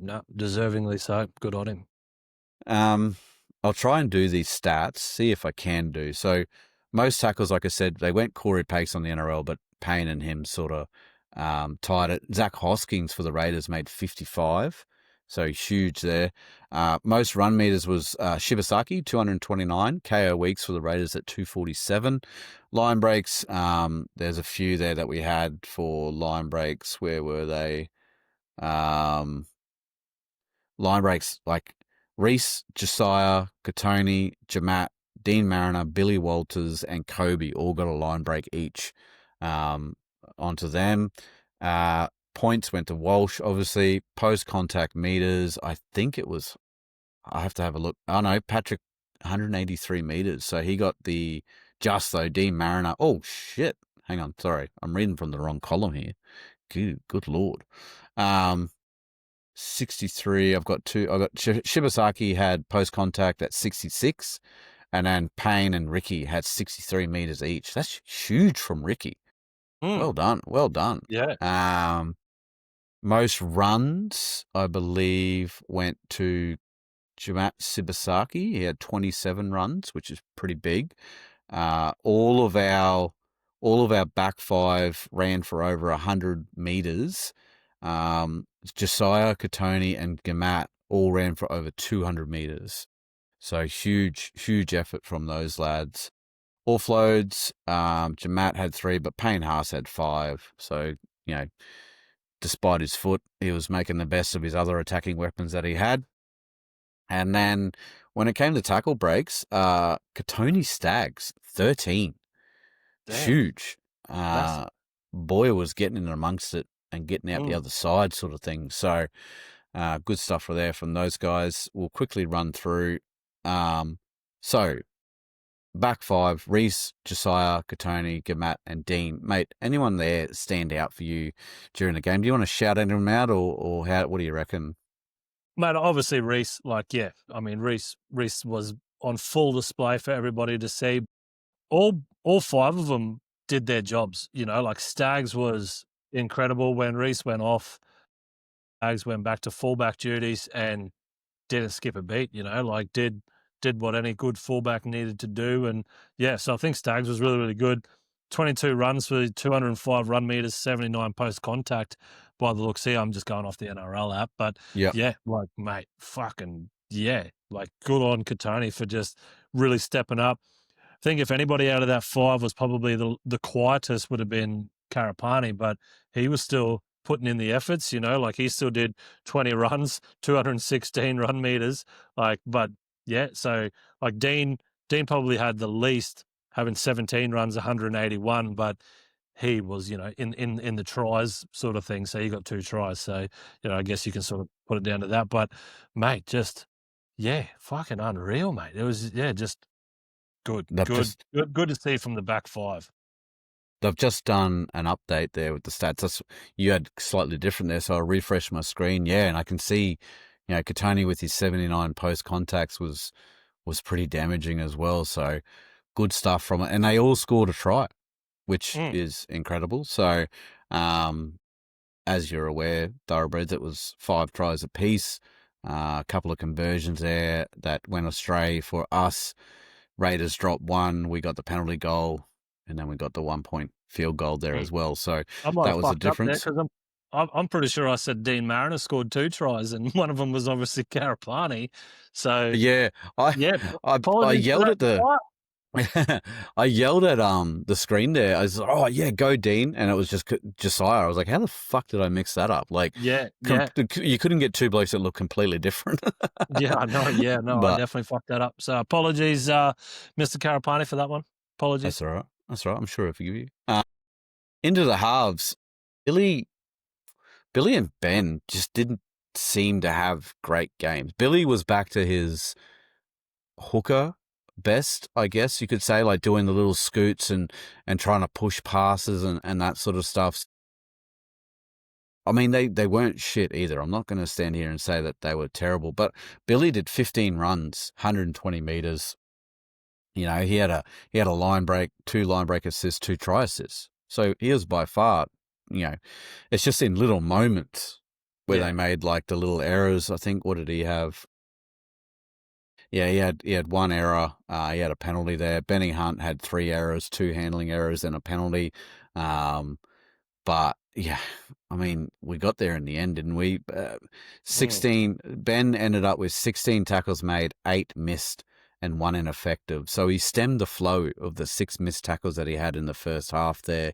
No, deservingly so. Good on him. I'll try and do these stats, see if I can do. So most tackles, like I said, they went Corey Pace on the NRL, but Payne and him sort of tied it. Zach Hoskins for the Raiders made 55, so huge there. Most run meters was Shibasaki, 229. KO Weeks for the Raiders at 247. Line breaks, there's a few there that we had for line breaks. Where were they? Line breaks like Reece, Josiah, Katoni, Jamat, Dean Mariner, Billy Walters, and Kobe all got a line break each onto them. Points went to Walsh, obviously. Post-contact meters, I think it was... I have to have a look. Oh, no, Patrick, 183 meters. So he got the... Just, though, Dean Mariner... Oh, shit. Hang on, sorry. I'm reading from the wrong column here. Good Lord. 63. I've got Shibasaki had post contact at 66, and then Payne and Ricky had 63 meters each. That's huge from Ricky. Well done. Yeah. Most runs, I believe, went to Jamat Shibasaki. He had 27 runs, which is pretty big. All of our back 5 ran for over 100 meters. Josiah, Katoni, and Gamat all ran for over 200 meters. So huge effort from those lads. Offloads, Jamat had 3, but Payne Haas had 5. So, despite his foot, he was making the best of his other attacking weapons that he had. And then when it came to tackle breaks, Katoni Staggs, 13. Damn. Huge. Boyer was getting in amongst it and getting out the other side sort of thing. So good stuff there from those guys. We'll quickly run through. So back 5, Reece, Josiah, Katoni, Gamat, and Dean. Mate, anyone there stand out for you during the game? Do you want to shout anyone out or what do you reckon? Mate, obviously Reece, Reece was on full display for everybody to see. All 5 of them did their jobs, like Staggs was incredible when Reece went off. Staggs went back to fullback duties and didn't skip a beat, did what any good fullback needed to do. And yeah, so I think Staggs was really, really good. 22 runs for 205 run meters, 79 post contact by the looks here. I'm just going off the NRL app, but yeah, mate, good on Katoni for just really stepping up. I think if anybody out of that 5 was probably the quietest would have been Karapani, but he was still putting in the efforts, he still did 20 runs, 216 run meters, but yeah, so Dean probably had the least, having 17 runs, 181, but he was, in the tries sort of thing. So he got 2 tries. So, I guess you can sort of put it down to that. But, mate, just, fucking unreal, mate. It was, just good. Good to see from the back 5. They've just done an update there with the stats. You had slightly different there, so I'll refresh my screen. Yeah, and I can see, Katoni with his 79 post contacts was pretty damaging as well. So good stuff from it, and they all scored a try. which is incredible. So, as you're aware, Thoroughbreds, it was 5 tries apiece, a couple of conversions there that went astray for us. Raiders dropped 1, we got the penalty goal, and then we got the 1-point field goal there as well. So I might that have was the fucked up there difference. because I'm pretty sure I said Dean Mariner scored 2 tries, and one of them was obviously Karapani. So Yeah, I yeah, I apologies for yelled that. at the I yelled at the screen there. I was like, "Oh yeah, go Dean!" And it was just Josiah. I was like, "How the fuck did I mix that up?" Like, Yeah, you couldn't get 2 blokes that look completely different. I know. Yeah, no, I But definitely fucked that up. So apologies, Mr. Karapani, for that one. Apologies. that's all right. That's all right. I'm sure I forgive you. Into the halves, Billy and Ben just didn't seem to have great games. Billy was back to his hooker best, I guess you could say, like doing the little scoots and trying to push passes and that sort of stuff. I mean, they weren't shit either. I'm not going to stand here and say that they were terrible, but Billy did 15 runs, 120 meters. You know, he had a line break, 2 line break assists, 2 try assists. So he was by far, you know, it's just in little moments where they made like the little errors. I think, what did he have? Yeah, he had 1 error. He had a penalty there. Benny Hunt had 3 errors, 2 handling errors, and a penalty. But yeah, I mean, we got there in the end, didn't we? 16. Ben ended up with 16 tackles made, 8 missed, and 1 ineffective. So he stemmed the flow of the 6 missed tackles that he had in the first half there.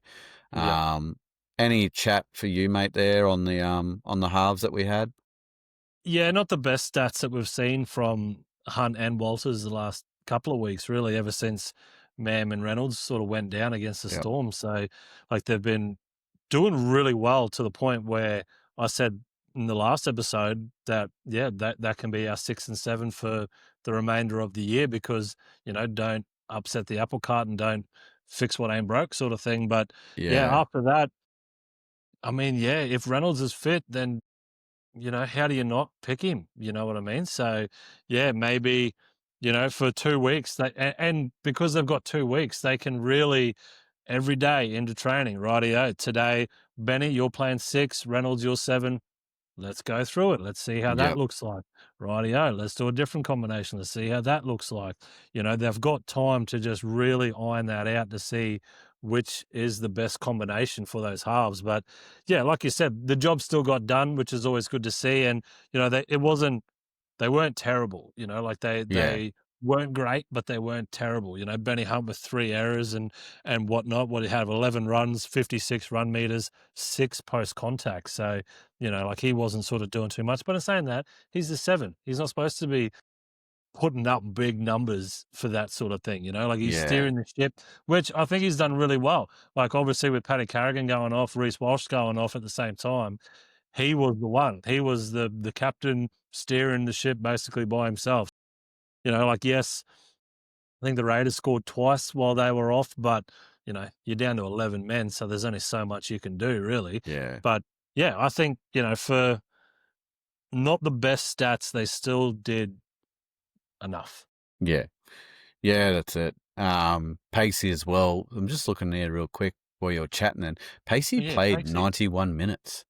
Any chat for you, mate, there on the halves that we had? Yeah, not the best stats that we've seen from Hunt and Walters the last couple of weeks, really, ever since Mam and Reynolds sort of went down against the Storm. So, like, they've been doing really well to the point where I said in the last episode that, that can be our 6 and 7 for the remainder of the year because, don't upset the apple cart and don't fix what ain't broke sort of thing. But after that, I mean, if Reynolds is fit, then how do you not pick him? You know what I mean? So, maybe, for 2 weeks, and because they've got 2 weeks, they can really every day into training, rightio. Today, Benny, you're playing 6, Reynolds, you're 7. Let's go through it. Let's see how that looks like. Rightio. Let's do a different combination. Let's see how that looks like. They've got time to just really iron that out to see which is the best combination for those halves. But yeah, like you said, the job still got done, which is always good to see. And, they weren't terrible, like they weren't great, but they weren't terrible. Benny Hunt with 3 errors and whatnot. What he had 11 runs, 56 run meters, 6 post contact. So, like he wasn't sort of doing too much. But in saying that, he's the 7. He's not supposed to be putting up big numbers for that sort of thing, like he's steering the ship, which I think he's done really well. Like obviously with Paddy Carrigan going off, Reece Walsh going off at the same time, he was the one. He was the captain steering the ship basically by himself. Yes, I think the Raiders scored twice while they were off, but, you're down to 11 men, so there's only so much you can do, really. Yeah. But, I think, for not the best stats, they still did enough. Yeah. Yeah, that's it. Pacey as well. I'm just looking there real quick while you're chatting then. Pacey played Pacey. 91 minutes.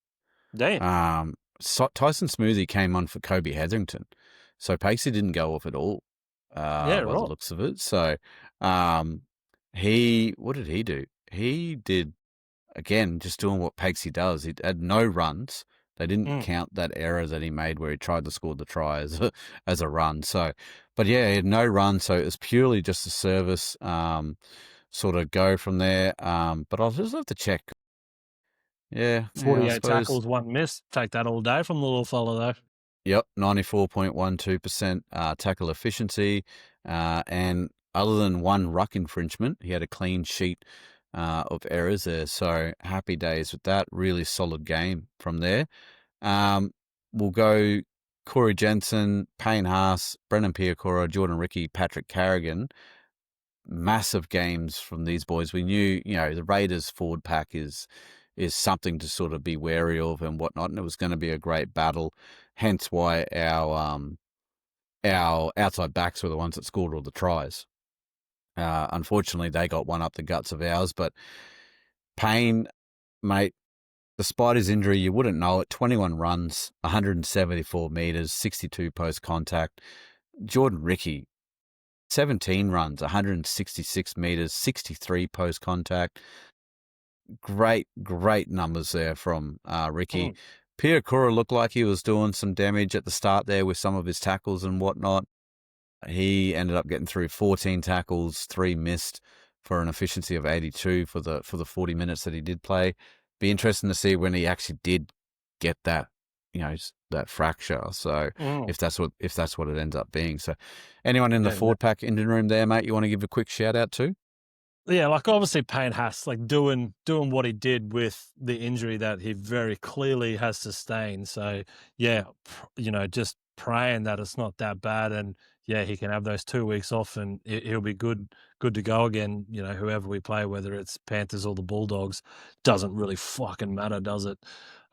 Damn. Tyson Smoothie came on for Kobe Hetherington. So Pacey didn't go off at all. By the looks of it. So what did he do? He did, again, just doing what Pacey does. He had no runs. They didn't count that error that he made where he tried to score the try as a run. So, but yeah, he had no run. So it was purely just a service, sort of go from there. But I'll just have to check. Yeah. 48 tackles, 1 miss. Take that all day from the little fella, though. Yep, 94.12% tackle efficiency. And other than 1 ruck infringement, he had a clean sheet of errors there. So happy days with that. Really solid game from there. We'll go Corey Jensen, Payne Haas, Brendan Piakora, Jordan Ricky, Patrick Carrigan. Massive games from these boys. We knew, the Raiders forward pack is something to sort of be wary of and whatnot, and it was going to be a great battle. Hence why our outside backs were the ones that scored all the tries. Unfortunately, they got one up the guts of ours, but Payne, mate, despite his injury, you wouldn't know it. 21 runs, 174 metres, 62 post contact. Jordan Ricky, 17 runs, 166 metres, 63 post contact. Great numbers there from Ricky. Piakura looked like he was doing some damage at the start there with some of his tackles and whatnot. He ended up getting through 14 tackles, 3 missed for an efficiency of 82 for the 40 minutes that he did play. Be interesting to see when he actually did get that, that fracture. So if that's what it ends up being. So anyone in the forward pack engine room there, mate, you want to give a quick shout out to? Yeah, like obviously Payne Haas, like doing what he did with the injury that he very clearly has sustained. So yeah, just praying that it's not that bad, and yeah, he can have those 2 weeks off, and he'll be good to go again. Whoever we play, whether it's Panthers or the Bulldogs, doesn't really fucking matter, does it?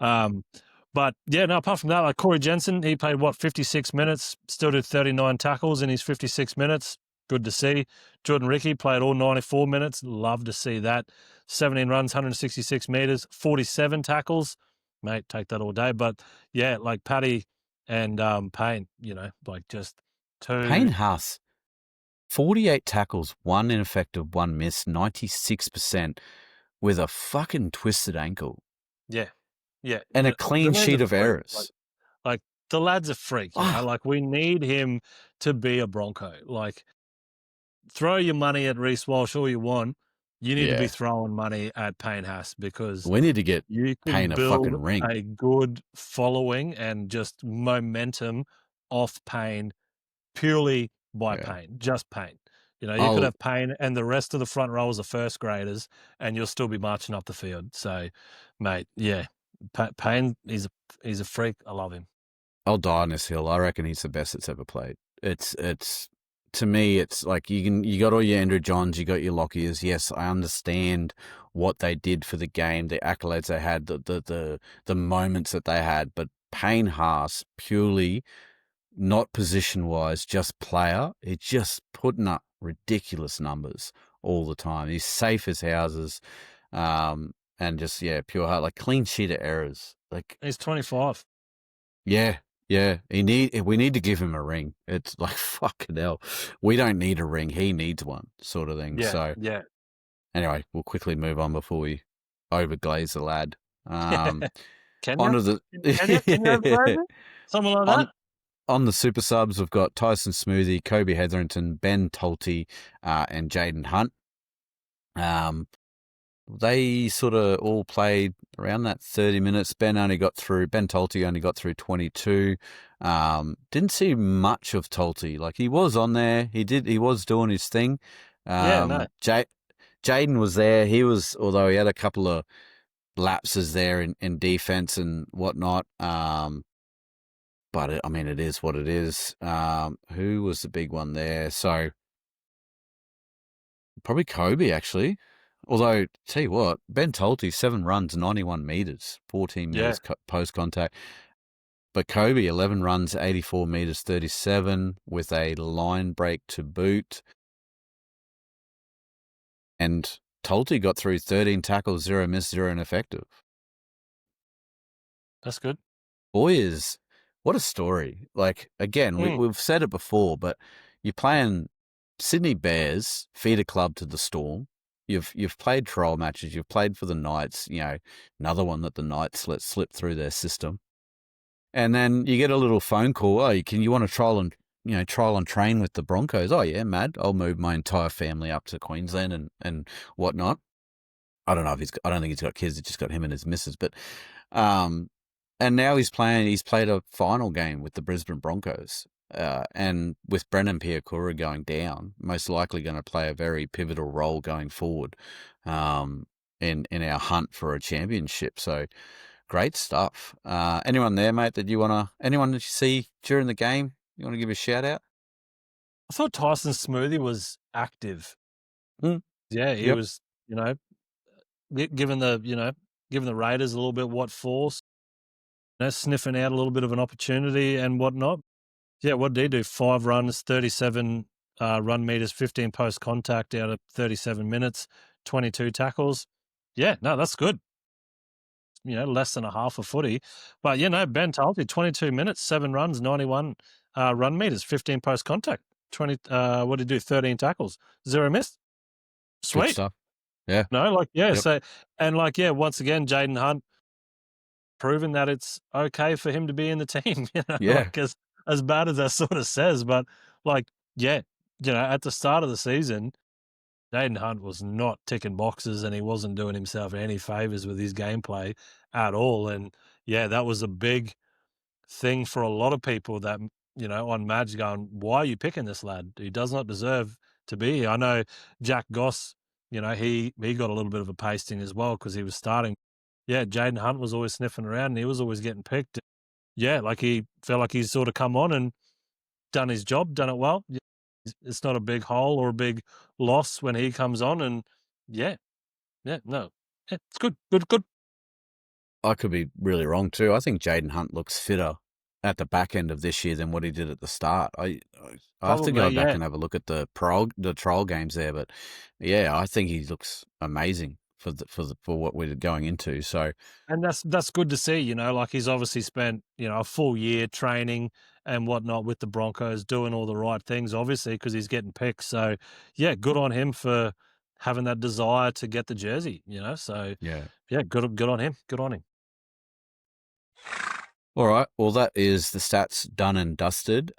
But yeah, no. Apart from that, like Corey Jensen, he played 56 minutes, still did 39 tackles in his 56 minutes. Good to see. Jordan Ricky played all 94 minutes. Love to see that. 17 runs, 166 metres, 47 tackles. Mate, take that all day. But yeah, like Paddy and Payne, like just two. Payne Haas, 48 tackles, 1 ineffective, 1 miss, 96% with a fucking twisted ankle. Yeah. Yeah. And a clean sheet of errors. Like the lad's a freak. Like we need him to be a Bronco. Like, throw your money at Reece Walsh all you want. You need to be throwing money at Payne Haas, because we need to get you can Payne build a fucking ring, a good following and just momentum off Payne purely by Payne, just Payne. You could have Payne and the rest of the front row as the first graders, and you'll still be marching up the field. So, mate, yeah, Payne is a freak. I love him. I'll die on this hill. I reckon he's the best that's ever played. It's to me, it's like you got all your Andrew Johns, you got your Lockiers. Yes, I understand what they did for the game, the accolades they had, the moments that they had, but Payne Haas, purely not position wise, just player, he's just putting up ridiculous numbers all the time. He's safe as houses, and just pure heart, like clean sheet of errors. Like he's 25. Yeah. We need to give him a ring. It's like, fucking hell. We don't need a ring. He needs one, sort of thing. Yeah. Anyway, we'll quickly move on before we overglaze the lad. Can you overglaze it? Something like that? On the super subs, we've got Tyson Smoothie, Kobe Hetherington, Ben Tolte, and Jaden Hunt. They sort of all played around that 30 minutes. Ben Tolte only got through 22. Didn't see much of Tolte. Like, he was on there. He was doing his thing. Jaden was there. Although he had a couple of lapses there in defense and whatnot. But it is what it is. Who was the big one there? So probably Kobe, actually. Although, tell you what, Ben Tolte, 7 runs, 91 metres, 14 metres post-contact. But Kobe, 11 runs, 84 metres, 37, with a line break to boot. And Tolte got through 13 tackles, 0 miss, 0 ineffective. That's good. Boys, what a story. Like, again, we've said it before, but you're playing Sydney Bears, feeder club to the Storm. You've played trial matches. You've played for the Knights. Another one that the Knights let slip through their system. And then you get a little phone call. Oh, you want to trial and train with the Broncos? Oh yeah, mad. I'll move my entire family up to Queensland and whatnot. I don't know if I don't think he's got kids. It's just got him and his missus. But, and now he's played a final game with the Brisbane Broncos. And with Brendan Piakura going down, most likely going to play a very pivotal role going forward in our hunt for a championship. So great stuff. Anyone there, mate, anyone that you see during the game, you want to give a shout out? I thought Tyson Smoothie was active. Yeah, he was, giving the Raiders a little bit what force, sniffing out a little bit of an opportunity and whatnot. Yeah, what did he do? 5 runs, 37 run meters, 15 post contact out of 37 minutes, 22 tackles. Yeah, no, that's good. Less than a half a footy. But, Ben told you, 22 minutes, 7 runs, 91 run meters, 15 post contact, 20, what did he do? 13 tackles, 0 missed. Good Sweet. stuff. Yeah. Yep. Yep. So, once again, Jaden Hunt proving that it's okay for him to be in the team, Yeah. as bad as that sort of says. But, at the start of the season, Jaden Hunt was not ticking boxes and he wasn't doing himself any favours with his gameplay at all. And, that was a big thing for a lot of people that, on Madge going, why are you picking this lad? He does not deserve to be here. I know Jack Goss, he got a little bit of a pasting as well because he was starting. Yeah, Jaden Hunt was always sniffing around and he was always getting picked. Yeah, he felt like he's sort of come on and done his job, done it well. It's not a big hole or a big loss when he comes on, and it's good. I could be really wrong too. I think Jaden Hunt looks fitter at the back end of this year than what he did at the start. I have to go Probably, back yeah. and have a look at the trial games there, but yeah, I think he looks amazing for what we're going into. So, And that's good to see, he's obviously spent, a full year training and whatnot with the Broncos, doing all the right things, obviously, because he's getting picked. So, yeah, good on him for having that desire to get the jersey, So, yeah. Good on him. Good on him. All right. Well, that is the stats done and dusted.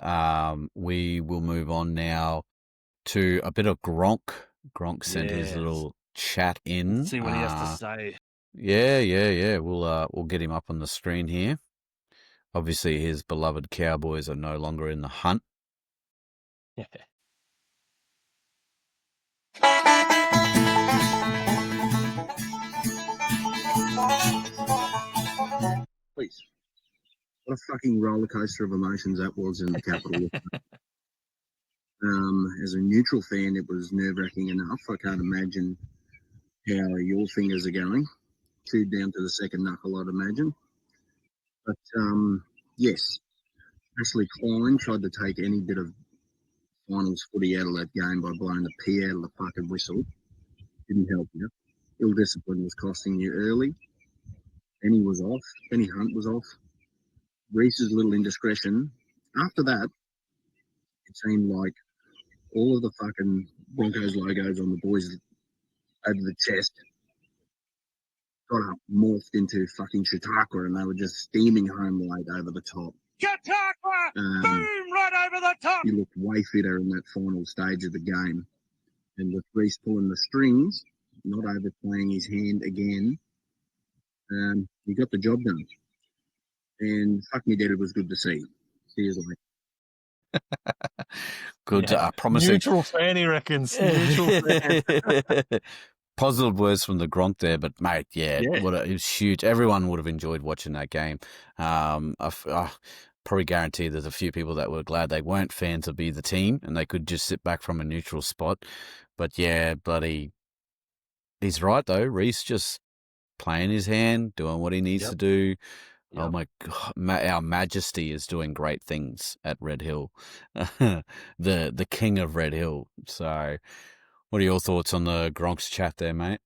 We will move on now to a bit of Gronk. Gronk sent his little chat in. Let's see what he has to say. Yeah. We'll get him up on the screen here. Obviously, his beloved Cowboys are no longer in the hunt. Yeah. Please. What a fucking roller coaster of emotions that was in the capital. As a neutral fan, it was nerve-wracking enough. I can't imagine how your fingers are going. Chewed down to the second knuckle, I'd imagine. But, yes, Ashley Klein tried to take any bit of finals footy out of that game by blowing the pee out of the fucking whistle. Didn't help you. Ill discipline was costing you early. Benny was off. Benny Hunt was off. Reece's little indiscretion. After that, it seemed like all of the fucking Broncos logos on the boys over the chest got up, morphed into fucking Chautauqua, and they were just steaming home late over the top. Chautauqua! Boom! Right over the top! You looked way fitter in that final stage of the game. And with Reece pulling the strings, not overplaying his hand again, he got the job done. And fuck me dead, it was good to see. See you later. Good, Yeah. promising. Neutral fan, he reckons. Neutral fan. Positive words from the Gronk there, but mate, it was huge. Everyone would have enjoyed watching that game. I probably guarantee there's a few people that were glad they weren't fans of either team and they could just sit back from a neutral spot. But yeah, bloody, he's right though. Reece just playing his hand, doing what he needs to do. Oh my God, our Madgesty is doing great things at Red Hill, the king of Red Hill. So, what are your thoughts on the Gronk's chat there, mate?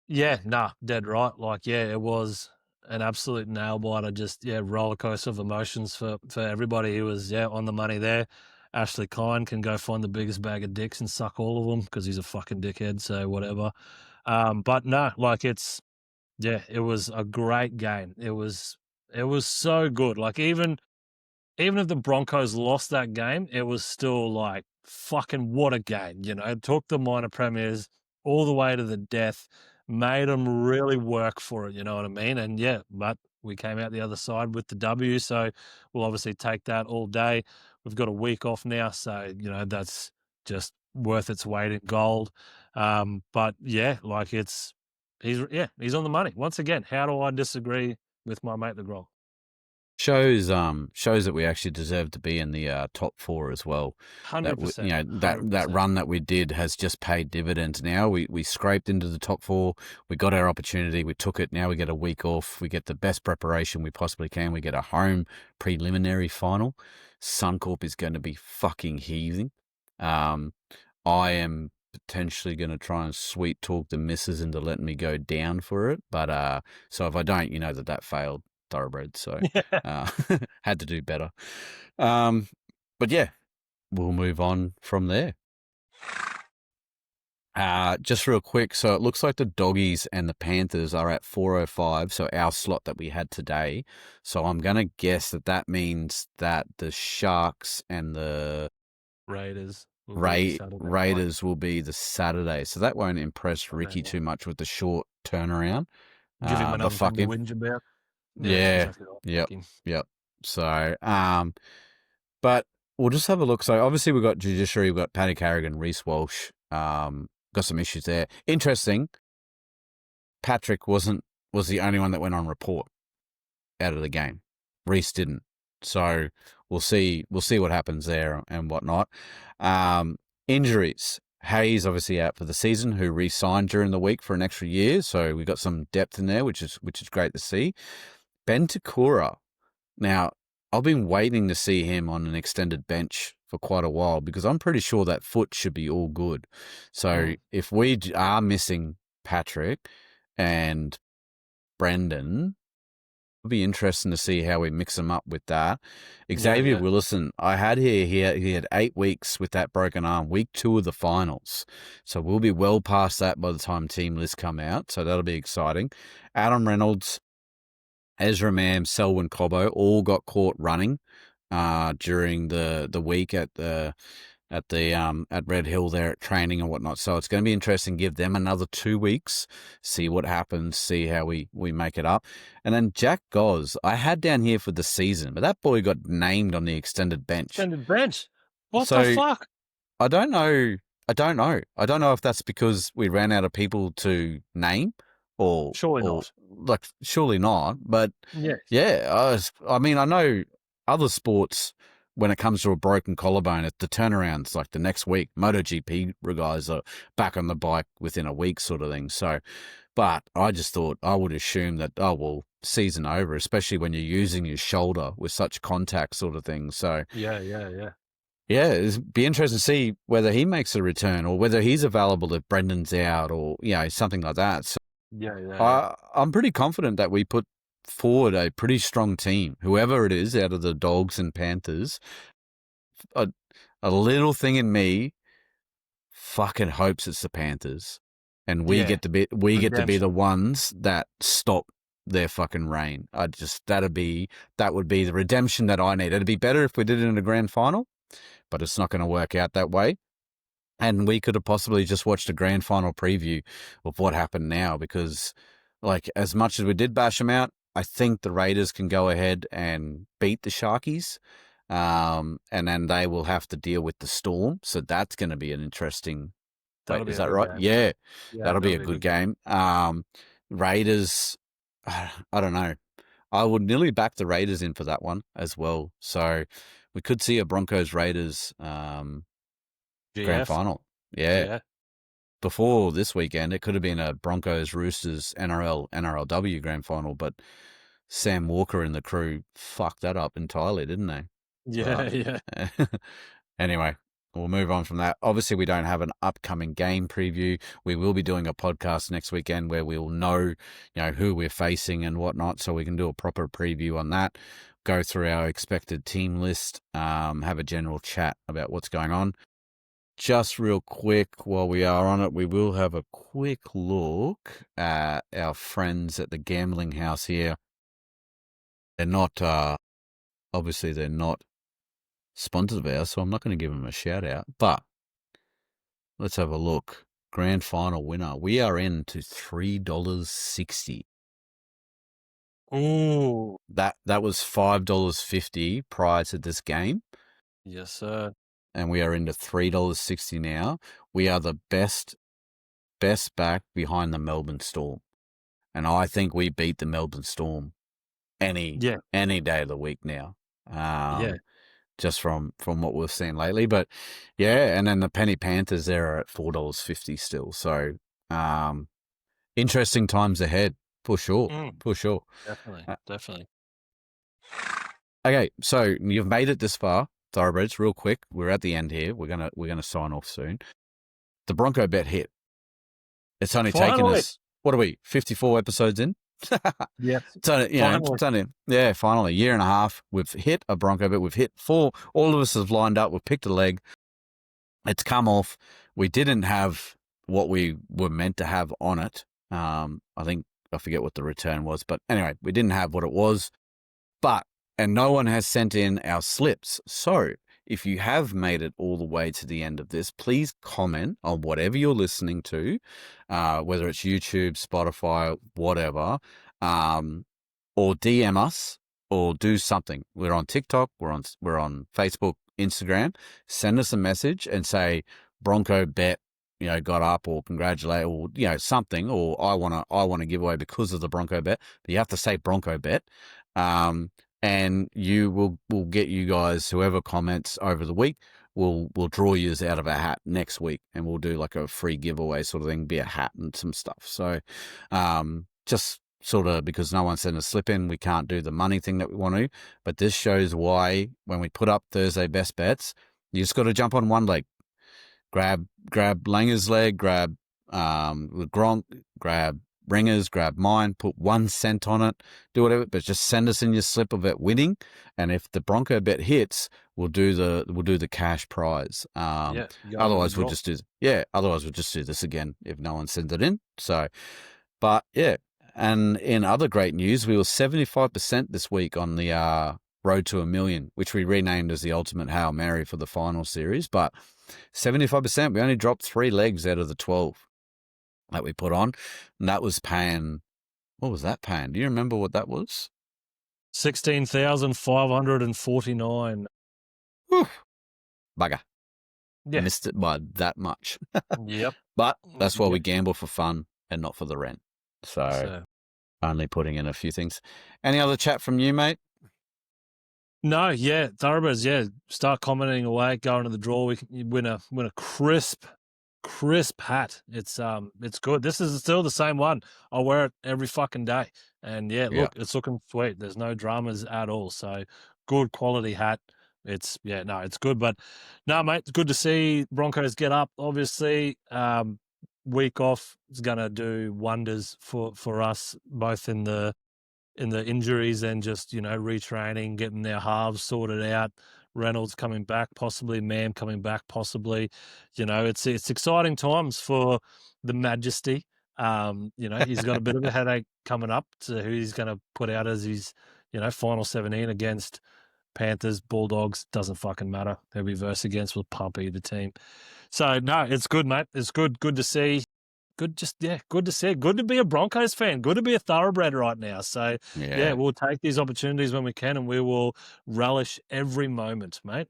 Yeah, dead right. It was an absolute nail biter. Just roller coaster of emotions for everybody who was on the money there. Ashley Klein can go find the biggest bag of dicks and suck all of them because he's a fucking dickhead. So whatever. But no, it was a great game. It was so good. Even if the Broncos lost that game, it was still fucking what a game. It took the minor premiers all the way to the death, made them really work for it. You know what I mean? And but we came out the other side with the W. So we'll obviously take that all day. We've got a week off now, so that's just worth its weight in gold. But he's on the money. Once again, how do I disagree with my mate the Gronk? Shows that we actually deserve to be in the top 4 as well. 100%. That run that we did has just paid dividends. Now we scraped into the top 4. We got our opportunity. We took it. Now we get a week off. We get the best preparation we possibly can. We get a home preliminary final. Suncorp is going to be fucking heaving. I am potentially going to try and sweet talk the missus into letting me go down for it. But so if I don't, you know that failed, Thoroughbred. So had to do better. But yeah, we'll move on from there. Just real quick, so it looks like the Doggies and the Panthers are at 4:05, so our slot that we had today. So I'm going to guess that means that the Sharks and the Raiders will be the Saturday. So that won't impress Ricky too much with the short turnaround. Give him another thing to whinge about. Yeah. Exactly Yep. So, but we'll just have a look. So obviously we've got Judiciary, we've got Paddy Carrigan, Reece Walsh, got some issues there. Interesting. Patrick was the only one that went on report out of the game. Reece didn't. So we'll see what happens there and whatnot. Injuries. Hayes obviously out for the season, who re-signed during the week for an extra year. So we've got some depth in there, which is great to see. Banter. Now, I've been waiting to see him on an extended bench for quite a while because I'm pretty sure that foot should be all good. So if we are missing Patrick and Brendan, it'll be interesting to see how we mix them up with that. Xavier Willison, I had he had 8 weeks with that broken arm, week 2 of the finals. So we'll be well past that by the time team lists come out. So that'll be exciting. Adam Reynolds, Ezra Mam, Selwyn Cobbo all got caught running during the week at Red Hill there at training and whatnot. So it's going to be interesting. Give them another 2 weeks, see what happens, see how we make it up. And then Jack Goz, I had down here for the season, but that boy got named on the extended bench. Extended bench? What the fuck? I don't know. I don't know if that's because we ran out of people to name or not. Like, surely not. But yeah, I mean, I know other sports, when it comes to a broken collarbone, the turnaround's like the next week. MotoGP guys are back on the bike within a week sort of thing. So, but I just thought I would assume that, season over, especially when you're using your shoulder with such contact sort of thing. So Yeah, it'd be interesting to see whether he makes a return or whether he's available if Brendan's out or, something like that. So I'm pretty confident that we put forward a pretty strong team, whoever it is out of the Dogs and Panthers. A little thing in me fucking hopes it's the Panthers, and we get to be the ones that stop their fucking reign. That would be the redemption that I need. It'd be better if we did it in a grand final, but it's not going to work out that way. And we could have possibly just watched a grand final preview of what happened now, because, like, as much as we did bash them out, I think the Raiders can go ahead and beat the Sharkies, and then they will have to deal with the Storm. So that's going to be an interesting. Is that right? Yeah, that'll be a good game. Raiders, I don't know. I would nearly back the Raiders in for that one as well. So we could see a Broncos Raiders grand final. Yeah. Before this weekend, it could have been a Broncos Roosters NRLW grand final, but Sam Walker and the crew fucked that up entirely, didn't they? Yeah. Anyway, we'll move on from that. Obviously, we don't have an upcoming game preview. We will be doing a podcast next weekend where we'll know, who we're facing and whatnot, so we can do a proper preview on that, go through our expected team list, have a general chat about what's going on. Just real quick, while we are on it, we will have a quick look at our friends at the gambling house here. They're not, obviously they're not sponsors of ours, so I'm not going to give them a shout out, but let's have a look. Grand final winner. We are into $3.60. Ooh. That was $5.50 prior to this game. Yes, sir. And we are into $3.60 now. We are the best back behind the Melbourne Storm. And I think we beat the Melbourne Storm any day of the week now. Just from what we've seen lately. But yeah, and then the Penny Panthers there are at $4.50 still. So interesting times ahead for sure. For sure. Definitely. Okay, so you've made it this far, Thoroughbreds, real quick. We're at the end here. We're gonna sign off soon. the Bronco bet hit. It's only taken Finally. us, what are we, 54 episodes in? Yes. It's only, finally, a year and a half. We've hit a Bronco bet. We've hit 4. All of us have lined up. We've picked a leg. It's come off. We didn't have what we were meant to have on it. I forget what the return was, but anyway, we didn't have what it was. And no one has sent in our slips. So if you have made it all the way to the end of this, please comment on whatever you're listening to, whether it's YouTube, Spotify, whatever, or DM us or do something. We're on TikTok, we're on Facebook, Instagram. Send us a message and say Bronco bet, got up, or congratulate, or something, or I want to give away because of the Bronco bet. But you have to say Bronco bet. And we'll get you guys, whoever comments over the week, we'll draw yous out of a hat next week, and we'll do like a free giveaway sort of thing, be a hat and some stuff. So just sort of, because no one sent a slip in, we can't do the money thing that we want to. But this shows why when we put up Thursday best bets, you just got to jump on one leg. Grab Langer's leg, grab Gronk, grab Ringers, grab mine, put 1 cent on it, do whatever, but just send us in your slip of it winning. And if the Bronco bet hits, we'll do the cash prize. Otherwise we'll just do this again if no one sends it in. So, but yeah. And in other great news, we were 75% this week on the Road to $1 million, which we renamed as the Ultimate Hail Mary for the final series. But 75%, we only dropped 3 legs out of the 12 that we put on. And that was paying, what was that paying? Do you remember what that was? 16,549. Whew. Bugger. Yeah. Missed it by that much. Yep. But that's why we gamble for fun and not for the rent. So only putting in a few things. Any other chat from you, mate? No, yeah, Thoroughbreds, yeah. Start commenting away, go into the draw. We can win a crisp hat. It's good. This is still the same one. I wear it every fucking day. And look, it's looking sweet. There's no dramas at all. So good quality hat. It's good. But no, mate, it's good to see Broncos get up. Obviously, week off is gonna do wonders for us, both in the injuries and just, retraining, getting their halves sorted out. Reynolds coming back, possibly. Mam coming back, possibly. It's exciting times for the Madgesty. He's got a bit of a headache coming up to who he's going to put out as his, final 17 against Panthers, Bulldogs. Doesn't fucking matter. He'll be verse against. We'll pump either team. So, no, it's good, mate. It's good. Good to see. Good to see. Good to be a Broncos fan. Good to be a Thoroughbred right now. So, we'll take these opportunities when we can, and we will relish every moment, mate.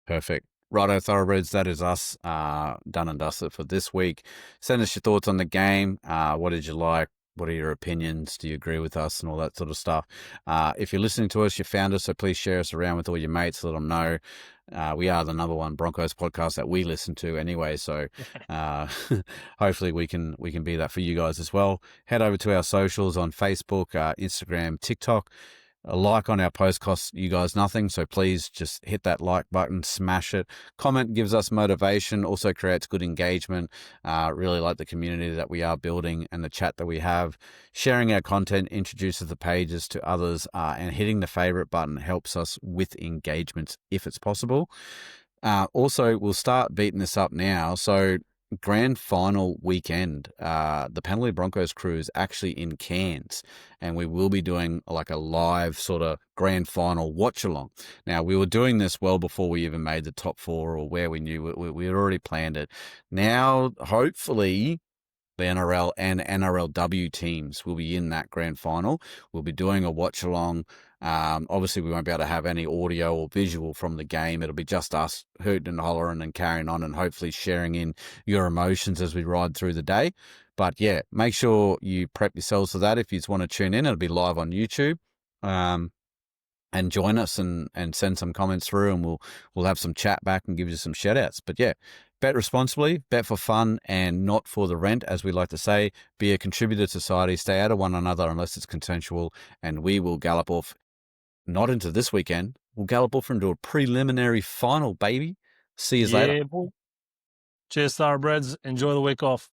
Perfect. Righto, Thoroughbreds, that is us done and dusted for this week. Send us your thoughts on the game. What did you like? What are your opinions? Do you agree with us and all that sort of stuff? If you're listening to us, you found us, so please share us around with all your mates. Let them know. We are the number one Broncos podcast that we listen to anyway. So hopefully we can be that for you guys as well. Head over to our socials on Facebook, Instagram, TikTok. A like on our post costs you guys nothing, so please just hit that like button, smash it. Comment gives us motivation, also creates good engagement. Really like the community that we are building and the chat that we have. Sharing our content introduces the pages to others, and hitting the favorite button helps us with engagements if it's possible. Also, we'll start beating this up now. So grand final weekend, the Penalty Broncos crew is actually in Cairns, and we will be doing like a live sort of grand final watch along. Now, we were doing this well before we even made the top 4 or where we knew we had already planned it. Now, hopefully, the NRL and NRLW teams will be in that grand final. We'll be doing a watch along. Obviously, we won't be able to have any audio or visual from the game. It'll be just us hooting and hollering and carrying on and hopefully sharing in your emotions as we ride through the day. But yeah, make sure you prep yourselves for that. If you just want to tune in, it'll be live on YouTube. And join us and send some comments through, and we'll have some chat back and give you some shout outs. But yeah, bet responsibly, bet for fun and not for the rent, as we like to say. Be a contributor to society, stay out of one another unless it's consensual, and we will gallop off, not into this weekend, we'll gallop off into a preliminary final, baby. See you later. Boy. Cheers, Thoroughbreds. Enjoy the week off.